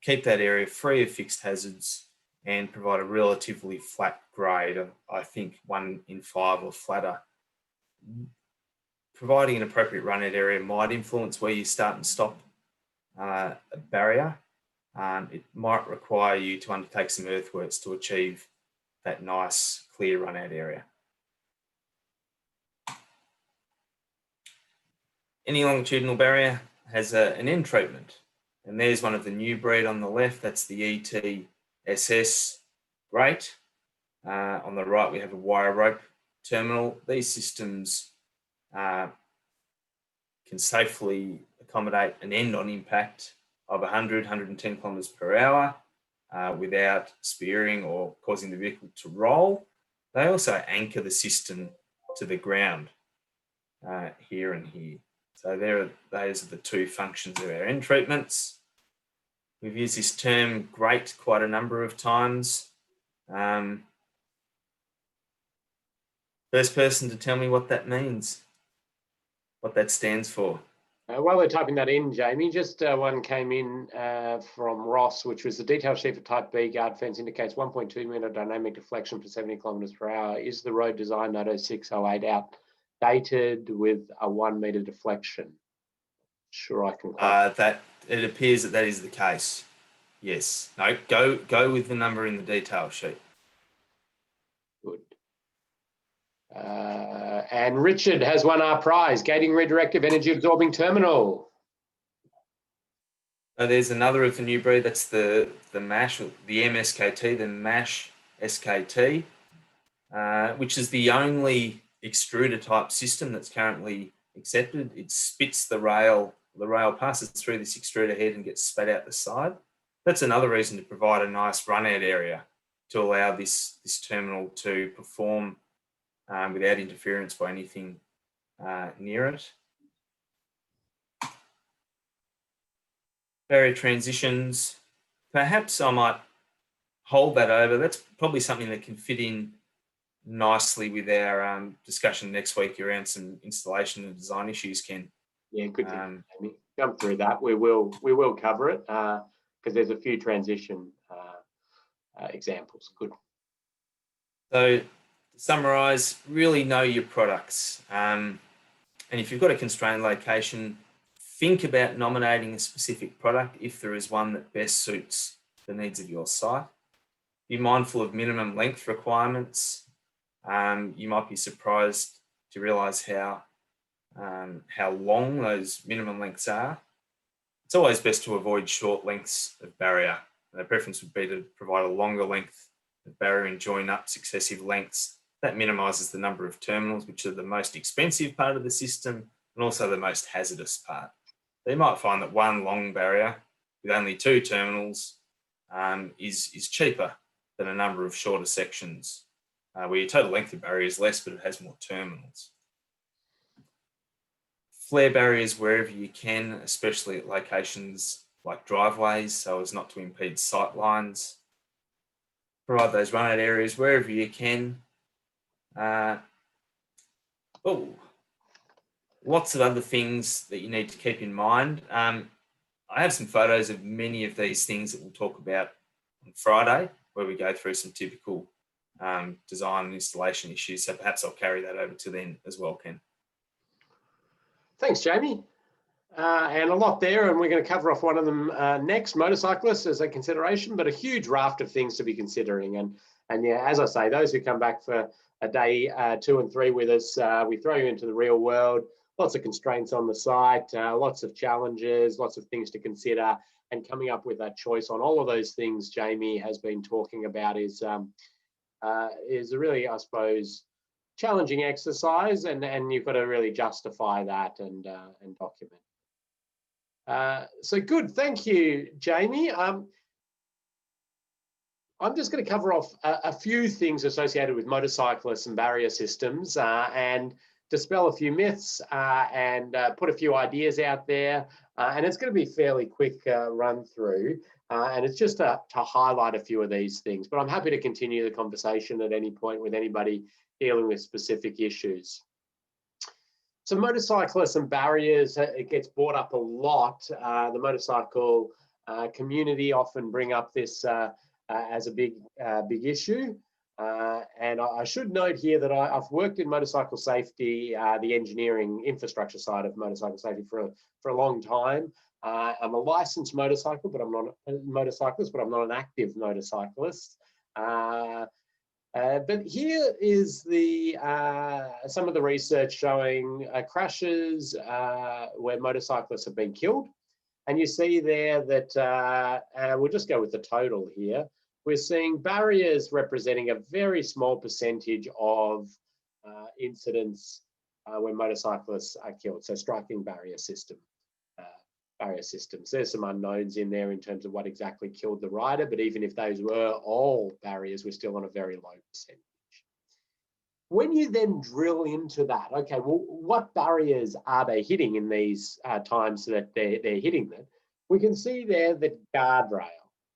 Speaker 2: keep that area free of fixed hazards and provide a relatively flat grade, I think 1 in 5 or flatter. Providing an appropriate run-out area might influence where you start and stop a barrier, it might require you to undertake some earthworks to achieve that nice clear run out area. Any longitudinal barrier has an end treatment, and there's one of the new breed on the left. That's the ETSS grate. On the right, we have a wire rope terminal. These systems can safely accommodate an end on impact of 100, 110 kilometres per hour without spearing or causing the vehicle to roll. They also anchor the system to the ground here and here. So those are the two functions of our end treatments. We've used this term grate quite a number of times. First person to tell me what that means, what that stands for.
Speaker 1: While we're typing that in, Jamie, just one came in from Ross, which was the detail sheet for Type B guard fence indicates 1.2 metre dynamic deflection per 70 kilometres per hour. Is the road design note 0608 outdated with a 1 metre deflection? Sure, I can.
Speaker 2: That it appears that is the case. Yes. No. Go with the number in the detail sheet.
Speaker 1: Good. And Richard has won our prize, gating redirective energy absorbing terminal.
Speaker 2: There's another of the new breed. That's the MASH, the MSKT, the MASH SKT, which is the only extruder type system that's currently accepted. It spits the rail passes through this extruder head and gets spat out the side. That's another reason to provide a nice run out area to allow this terminal to perform without interference by anything near it. Barrier transitions, perhaps I might hold that over. That's probably something that can fit in nicely with our discussion next week around some installation and design issues, Ken.
Speaker 1: Yeah, good to jump through that. We will cover it because there's a few transition examples. Good.
Speaker 2: So to summarise, really know your products. And if you've got a constrained location, think about nominating a specific product if there is one that best suits the needs of your site. Be mindful of minimum length requirements. You might be surprised to realise how long those minimum lengths are. It's always best to avoid short lengths of barrier. The preference would be to provide a longer length of barrier and join up successive lengths. That minimises the number of terminals, which are the most expensive part of the system and also the most hazardous part. So you might find that one long barrier with only 2 terminals is cheaper than a number of shorter sections where your total length of barrier is less, but it has more terminals. Flare barriers wherever you can, especially at locations like driveways, so as not to impede sight lines. Provide those run out areas wherever you can. Lots of other things that you need to keep in mind. I have some photos of many of these things that we'll talk about on Friday, where we go through some typical design and installation issues. So perhaps I'll carry that over to then as well, Ken.
Speaker 1: Thanks, Jamie. And a lot there, and we're going to cover off one of them next, motorcyclists as a consideration, but a huge raft of things to be considering. And yeah, as I say, those who come back for a day 2 and 3 with us, we throw you into the real world, lots of constraints on the site, lots of challenges, lots of things to consider, and coming up with that choice on all of those things Jamie has been talking about is really, I suppose, challenging exercise, and you've got to really justify that and document. So good, thank you, Jamie. I'm just going to cover off a few things associated with motorcyclists and barrier systems and dispel a few myths and put a few ideas out there. And it's going to be a fairly quick run through. And it's just to highlight a few of these things. But I'm happy to continue the conversation at any point with anybody dealing with specific issues. So motorcyclists and barriers, it gets brought up a lot. The motorcycle community often bring up this as a big issue. And I should note here that I've worked in motorcycle safety, the engineering infrastructure side of motorcycle safety for a long time. I'm a licensed motorcycle, but I'm not a motorcyclist, but I'm not an active motorcyclist. But here is the some of the research showing crashes where motorcyclists have been killed. And you see there that, we'll just go with the total here. We're seeing barriers representing a very small percentage of incidents where motorcyclists are killed. So striking barrier systems. There's some unknowns in there in terms of what exactly killed the rider, but even if those were all barriers, we're still on a very low percentage. When you then drill into that, okay, well, what barriers are they hitting in these times that they're hitting them? We can see there that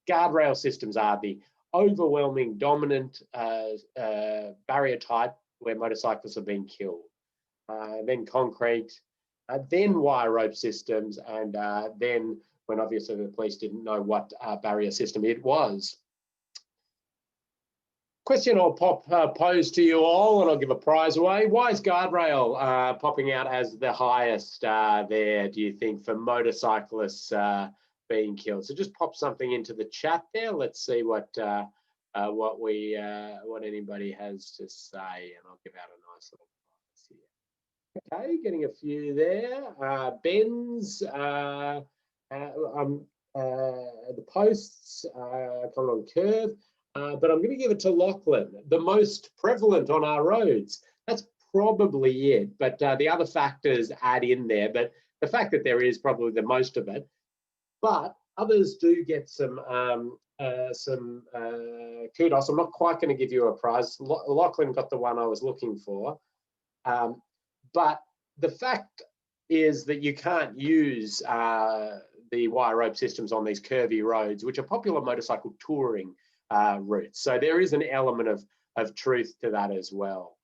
Speaker 1: guardrail systems are the overwhelming dominant barrier type where motorcyclists have been killed. Then concrete, then wire rope systems, and then when obviously the police didn't know what barrier system it was. Question I'll pose to you all, and I'll give a prize away. Why is guardrail popping out as the highest there, do you think, for motorcyclists being killed? So just pop something into the chat there. Let's see what anybody has to say, and I'll give out a nice little prize here. Okay, getting a few there. Ben's, the posts coming on Curve. But I'm going to give it to Lachlan, the most prevalent on our roads. That's probably it, but the other factors add in there. But the fact that there is probably the most of it, but others do get some kudos. I'm not quite going to give you a prize. Lachlan got the one I was looking for, but the fact is that you can't use the wire rope systems on these curvy roads, which are popular motorcycle touring routes. So there is an element of truth to that as well.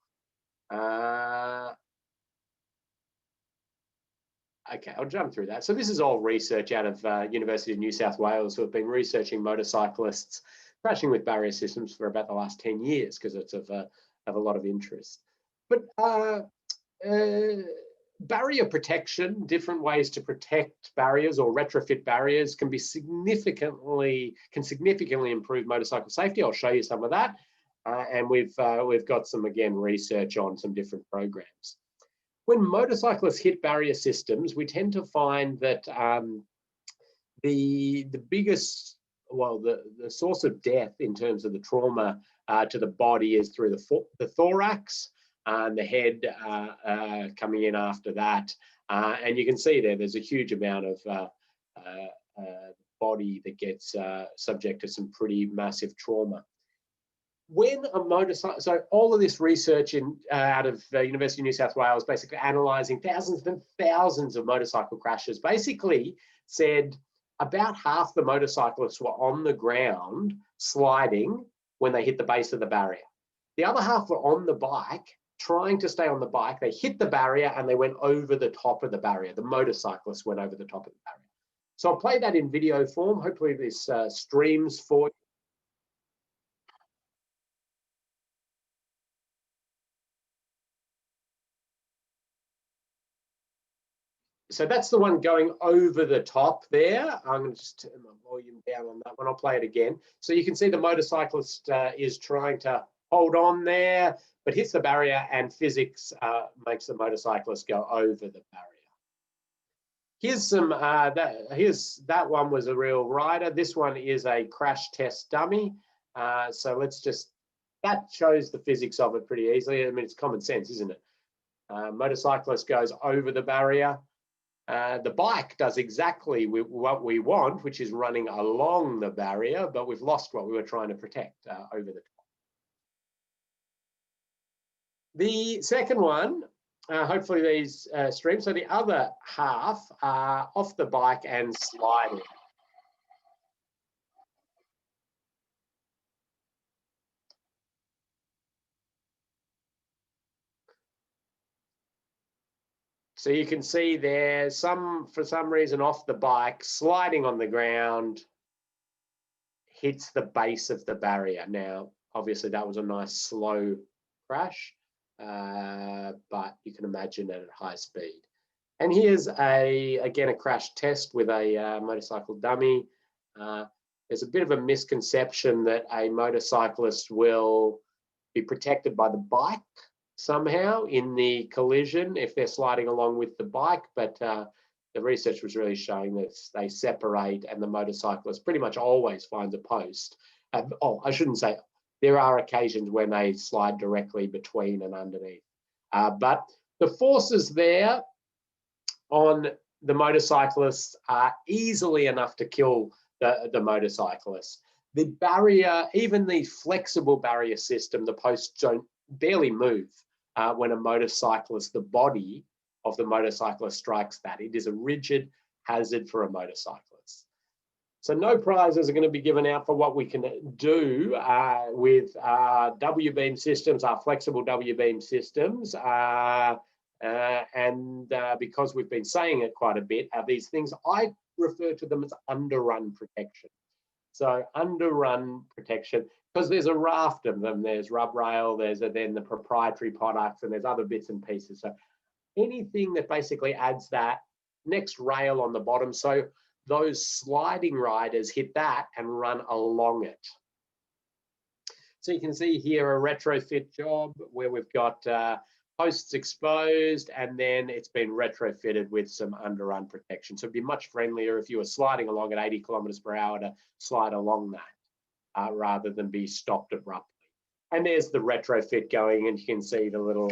Speaker 1: Okay, I'll jump through that. So this is all research out of University of New South Wales, who have been researching motorcyclists crashing with barrier systems for about the last 10 years because it's of a lot of interest. But barrier protection, different ways to protect barriers or retrofit barriers can significantly improve motorcycle safety. I'll show you some of that. And we've got some, again, research on some different programs. When motorcyclists hit barrier systems, we tend to find that the biggest, well, the source of death in terms of the trauma to the body is through the thorax, and the head coming in after that. And you can see there's a huge amount of body that gets subject to some pretty massive trauma. When a motorcycle, so all of this research out of the University of New South Wales, basically analysing thousands and thousands of motorcycle crashes, basically said about half the motorcyclists were on the ground sliding when they hit the base of the barrier. The other half were on the bike, trying to stay on the bike. They hit the barrier and they went over the top of the barrier. The motorcyclists went over the top of the barrier. So I'll play that in video form. Hopefully this streams for you. So that's the one going over the top there. I'm going to just turn my volume down on that one. I'll play it again. So you can see the motorcyclist is trying to hold on there, but hits the barrier, and physics makes the motorcyclist go over the barrier. Here's some, that one was a real rider. This one is a crash test dummy. So let's just, that shows the physics of it pretty easily. I mean, it's common sense, isn't it? Motorcyclist goes over the barrier. The bike does exactly what we want, which is running along the barrier, but we've lost what we were trying to protect over the top. The second one, hopefully these stream. So the other half are off the bike and sliding. So you can see there, for some reason off the bike, sliding on the ground, hits the base of the barrier. Now, Obviously, that was a nice slow crash, but you can imagine it at high speed. And here's again a crash test with a motorcycle dummy. There's a bit of a misconception that a motorcyclist will be protected by the bike somehow in the collision if they're sliding along with the bike, but the research was really showing that they separate, and the motorcyclist pretty much always finds a post. I shouldn't say, there are occasions when they slide directly between and underneath. But the forces there on the motorcyclists are easily enough to kill the motorcyclist. The barrier, even the flexible barrier system, the posts don't barely move when a motorcyclist, the body of the motorcyclist strikes that. It is a rigid hazard for a motorcyclist. So no prizes are going to be given out for what we can do with W-beam systems, our flexible W-beam systems. Because we've been saying it quite a bit, these things, I refer to them as underrun protection. So underrun protection, because there's a raft of them. There's rub rail, there's then the proprietary products, and there's other bits and pieces. So anything that basically adds that next rail on the bottom, so those sliding riders hit that and run along it. So you can see here a retrofit job where we've got posts exposed, and then it's been retrofitted with some underrun protection. So it'd be much friendlier if you were sliding along at 80 kilometers per hour to slide along that rather than be stopped abruptly. And there's the retrofit going, and you can see the little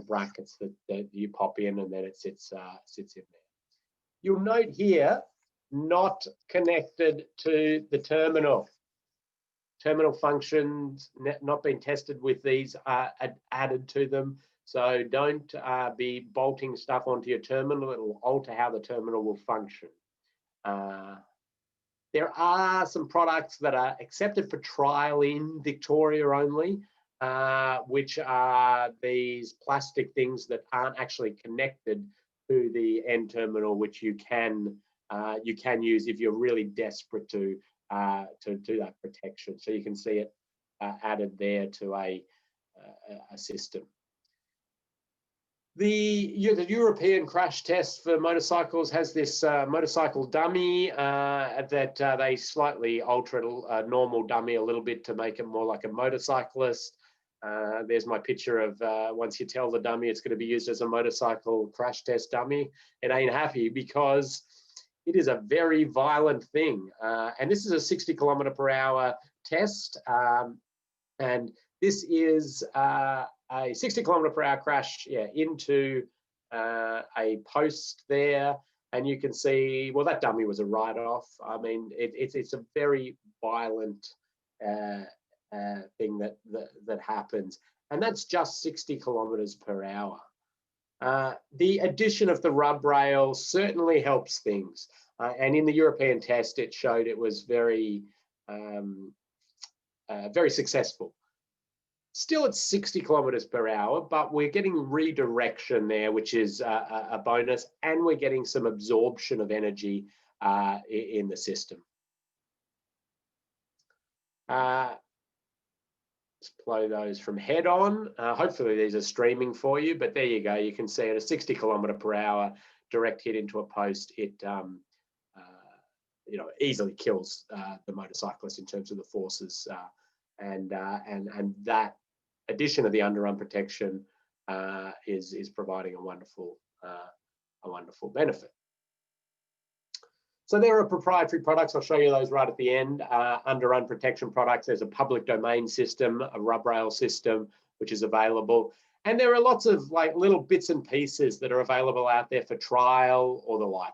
Speaker 1: brackets that you pop in, and then it sits in there. You'll note here, not connected to the terminal. Terminal functions not been tested with these added to them. So don't be bolting stuff onto your terminal. It'll alter how the terminal will function. There are some products that are accepted for trial in Victoria only, which are these plastic things that aren't actually connected to the end terminal, which you can use if you're really desperate to do that protection. So you can see it added there to a system. The European crash test for motorcycles has this motorcycle dummy that they slightly alter a normal dummy a little bit to make it more like a motorcyclist. There's my picture of once you tell the dummy it's going to be used as a motorcycle crash test dummy, it ain't happy because it is a very violent thing. And this is a 60 kilometer per hour test. And this is a 60 kilometer per hour crash into a post there. And you can see, well, that dummy was a write-off. I mean, it's a very violent thing that happens. And that's just 60 kilometers per hour. The addition of the rub rail certainly helps things. And in the European test, it showed it was very, very successful. Still at 60 kilometers per hour, but we're getting redirection there, which is a bonus, and we're getting some absorption of energy in the system. Let's play those from head on. Hopefully these are streaming for you, but there you go. You can see at a 60 kilometer per hour direct hit into a post, it easily kills the motorcyclist in terms of the forces, and that addition of the underrun protection is providing a wonderful benefit. So there are proprietary products. I'll show you those right at the end. Underrun protection products. There's a public domain system, a rub rail system, which is available. And there are lots of like little bits and pieces that are available out there for trial or the like.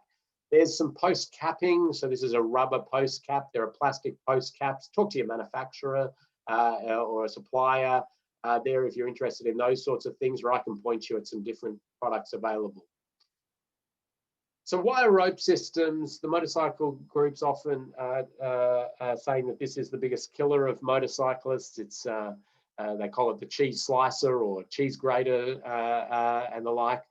Speaker 1: There's some post capping. So this is a rubber post cap. There are plastic post caps. Talk to your manufacturer or a supplier there if you're interested in those sorts of things, or I can point you at some different products available. So wire rope systems, the motorcycle groups often saying that this is the biggest killer of motorcyclists. It's they call it the cheese slicer or cheese grater and the like.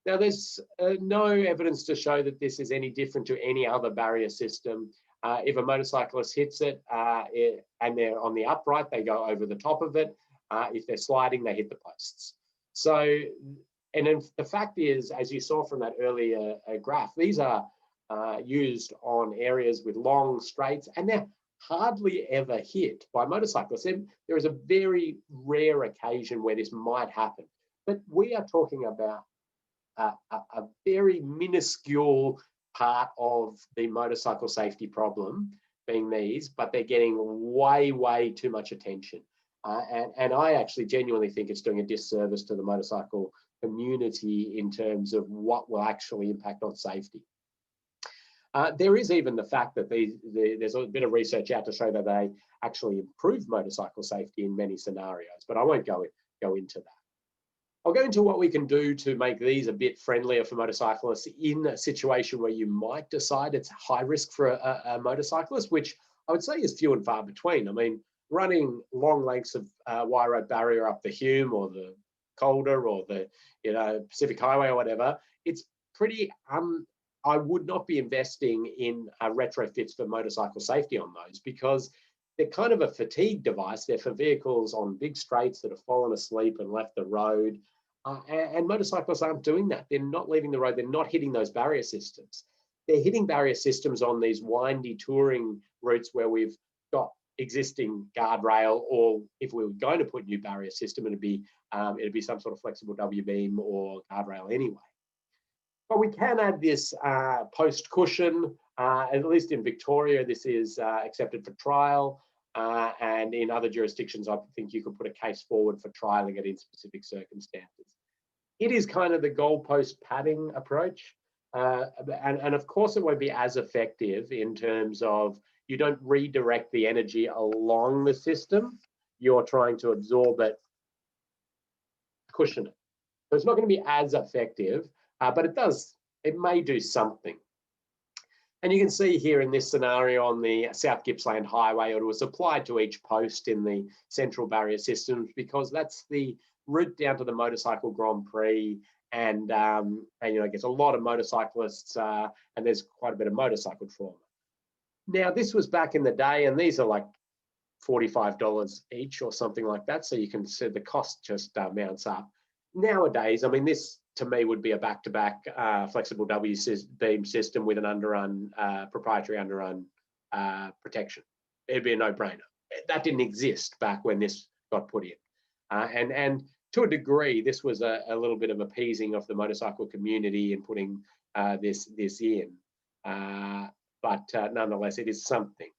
Speaker 1: Now there's no evidence to show that this is any different to any other barrier system. If a motorcyclist hits it, and they're on the upright, they go over the top of it. If they're sliding, they hit the posts. So, and then the fact is, as you saw from that earlier graph, these are used on areas with long straights, and they're hardly ever hit by motorcyclists. There is a very rare occasion where this might happen, but we are talking about a very minuscule part of the motorcycle safety problem being these, but they're getting way too much attention. And I actually genuinely think it's doing a disservice to the motorcycle community in terms of what will actually impact on safety. There is even the fact that there's a bit of research out to show that they actually improve motorcycle safety in many scenarios, but I won't go into that. I'll go into what we can do to make these a bit friendlier for motorcyclists in a situation where you might decide it's high risk for a motorcyclist, which I would say is few and far between. I mean, running long lengths of wire road barrier up the Hume or the Calder or the Pacific Highway or whatever, it's pretty I would not be investing in retrofits for motorcycle safety on those, because they're kind of a fatigue device. They're for vehicles on big straights that have fallen asleep and left the road. And motorcyclists aren't doing that. They're not leaving the road. They're not hitting those barrier systems. They're hitting barrier systems on these windy touring routes where we've got existing guardrail, or if we were going to put new barrier system, it'd be some sort of flexible W-beam or guardrail anyway. But we can add this post cushion. At least in Victoria, this is accepted for trial. And in other jurisdictions, I think you could put a case forward for trialing it in specific circumstances. It is kind of the goalpost padding approach. And of course, it won't be as effective in terms of you don't redirect the energy along the system. You're trying to absorb it, cushion it. So it's not going to be as effective, but it may do something. And you can see here in this scenario on the South Gippsland Highway, it was applied to each post in the central barrier systems because that's the route down to the Motorcycle Grand Prix. And it gets a lot of motorcyclists and there's quite a bit of motorcycle trauma. Now, this was back in the day, and these are like $45 each or something like that. So you can see the cost just mounts up. Nowadays, I mean, this to me would be a back-to-back flexible W-beam system with an underrun, proprietary underrun protection. It'd be a no-brainer. That didn't exist back when this got put in. And to a degree, this was a little bit of appeasing of the motorcycle community in putting this in. But nonetheless, it is something.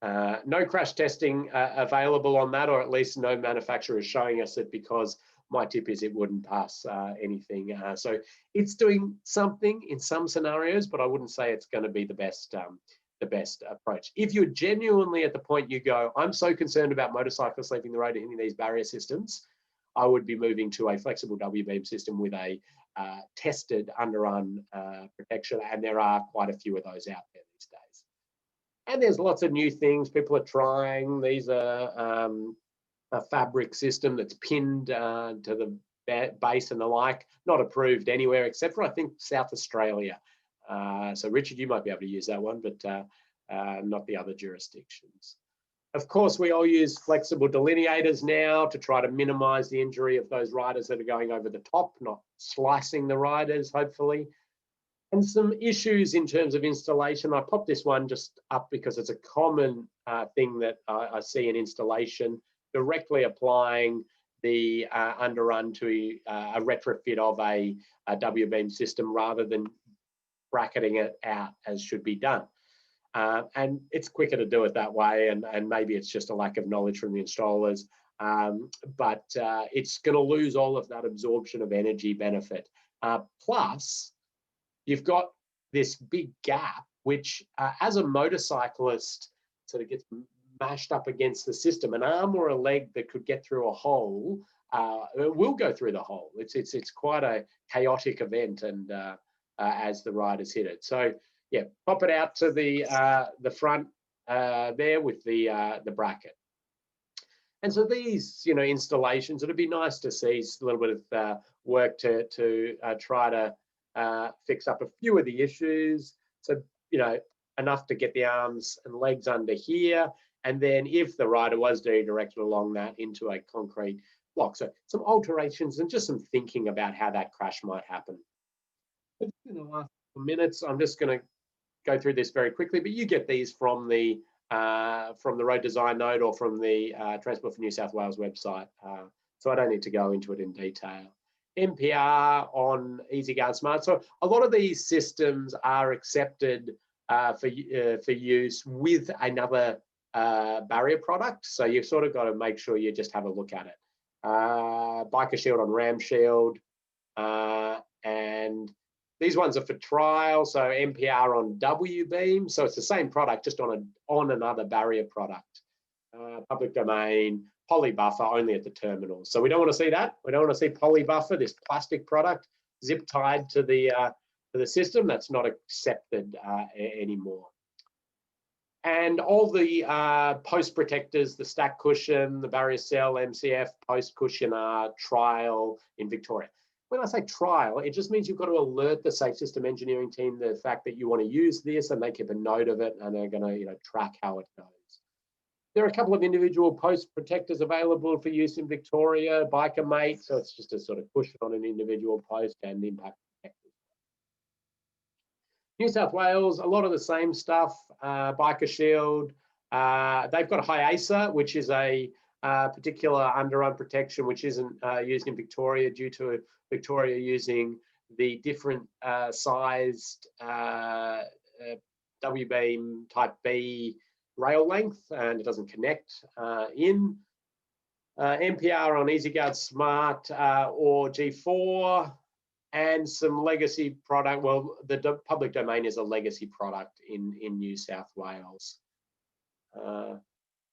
Speaker 1: No crash testing available on that, or at least no manufacturer is showing us it, because my tip is it wouldn't pass anything. So it's doing something in some scenarios, but I wouldn't say it's going to be the best approach. If you're genuinely at the point you go, I'm so concerned about motorcyclists leaving the road and hitting these barrier systems, I would be moving to a flexible W-beam system with a tested underrun protection, and there are quite a few of those out there these days. And there's lots of new things people are trying. These are a fabric system that's pinned to the base and the like, not approved anywhere except for, I think, South Australia. So Richard, you might be able to use that one, but not the other jurisdictions. Of course, we all use flexible delineators now to try to minimize the injury of those riders that are going over the top, not slicing the riders, hopefully. And some issues in terms of installation. I popped this one just up because it's a common thing that I see in installation, directly applying the underrun to a retrofit of a W-beam system rather than bracketing it out as should be done. And it's quicker to do it that way, and maybe it's just a lack of knowledge from the installers, but it's going to lose all of that absorption of energy benefit. Plus, you've got this big gap, which as a motorcyclist sort of gets mashed up against the system. An arm or a leg that could get through a hole will go through the hole. It's quite a chaotic event, and as the riders hit it. So yeah, pop it out to the front there with the bracket. And so these, installations, it'd be nice to see a little bit of work to try to fix up a few of the issues. So, enough to get the arms and legs under here. And then if the rider was redirected along that into a concrete block. So some alterations and just some thinking about how that crash might happen. But in the last minutes, I'm just going to go through this very quickly, but you get these from the road design note or from the Transport for New South Wales website. So I don't need to go into it in detail. MPR on EasyGuard Smart. So a lot of these systems are accepted for use with another barrier product. So you've sort of got to make sure you just have a look at it. Biker Shield on Ram Shield, and these ones are for trial. So MPR on W-beam. So it's the same product, just on another barrier product. Public domain, poly buffer only at the terminal. So we don't want to see that. We don't want to see poly buffer, this plastic product, zip tied to the system. That's not accepted anymore. And all the post protectors, the stack cushion, the barrier cell, MCF, post cushion are trial in Victoria. When I say trial, it just means you've got to alert the Safe System Engineering team the fact that you want to use this, and they keep a note of it, and they're going to track how it goes. There are a couple of individual post protectors available for use in Victoria, Biker Mate, so it's just a sort of cushion on an individual post, and impact protectors. New South Wales, a lot of the same stuff. Biker Shield, they've got a HIASA, which is a particular underarm protection which isn't used in Victoria due to Victoria using the different sized W-beam type B rail length, and it doesn't connect in. MPR on EasyGuard Smart or G4, and some legacy product. Well, the public domain is a legacy product in New South Wales.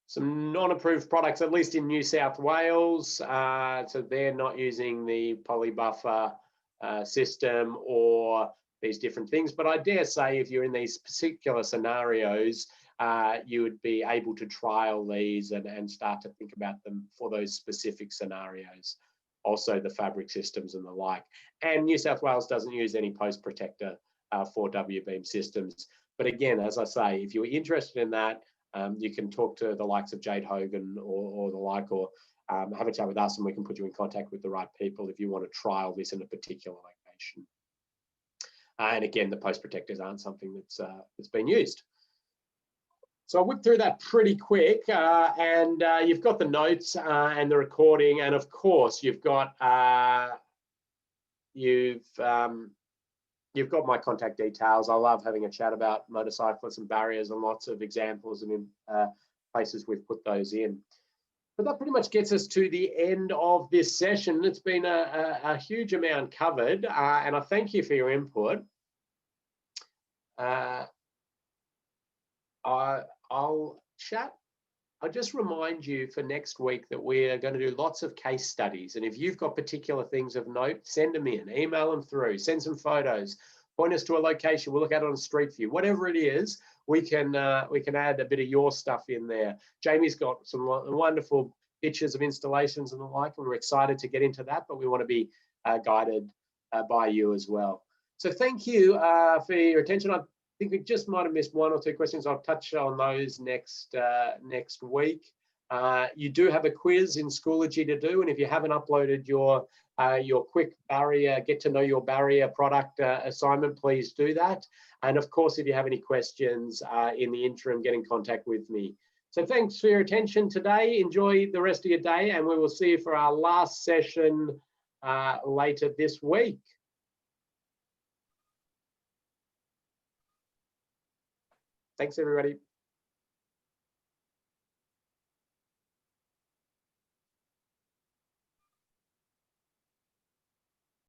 Speaker 1: Some non-approved products, at least in New South Wales, so they're not using the poly buffer system or these different things. But I dare say if you're in these particular scenarios, you would be able to trial these and start to think about them for those specific scenarios. Also the fabric systems and the like. And New South Wales doesn't use any post protector for W-beam systems. But again, as I say, if you're interested in that, you can talk to the likes of Jade Hogan or the like, or have a chat with us, and we can put you in contact with the right people if you want to trial this in a particular location. And again, the post protectors aren't something that's been used. So I whipped through that pretty quick, and you've got the notes and the recording, and of course you've got my contact details. I love having a chat about motorcyclists and barriers, and lots of examples and places we've put those in. But that pretty much gets us to the end of this session. It's been a huge amount covered, and I thank you for your input. I'll just remind you for next week that we're going to do lots of case studies. And if you've got particular things of note, send them in, email them through, send some photos, point us to a location. We'll look at it on Street View. Whatever it is, we can add a bit of your stuff in there. Jamie's got some wonderful pictures of installations and the like, and we're excited to get into that, but we want to be guided by you as well. So thank you for your attention. I think we just might have missed one or two questions. I'll touch on those next week. You do have a quiz in Schoology to do, and if you haven't uploaded your quick barrier, get to know your barrier product assignment, please do that. And of course, if you have any questions in the interim, get in contact with me. So thanks for your attention today. Enjoy the rest of your day, and we will see you for our last session later this week. Thanks, everybody.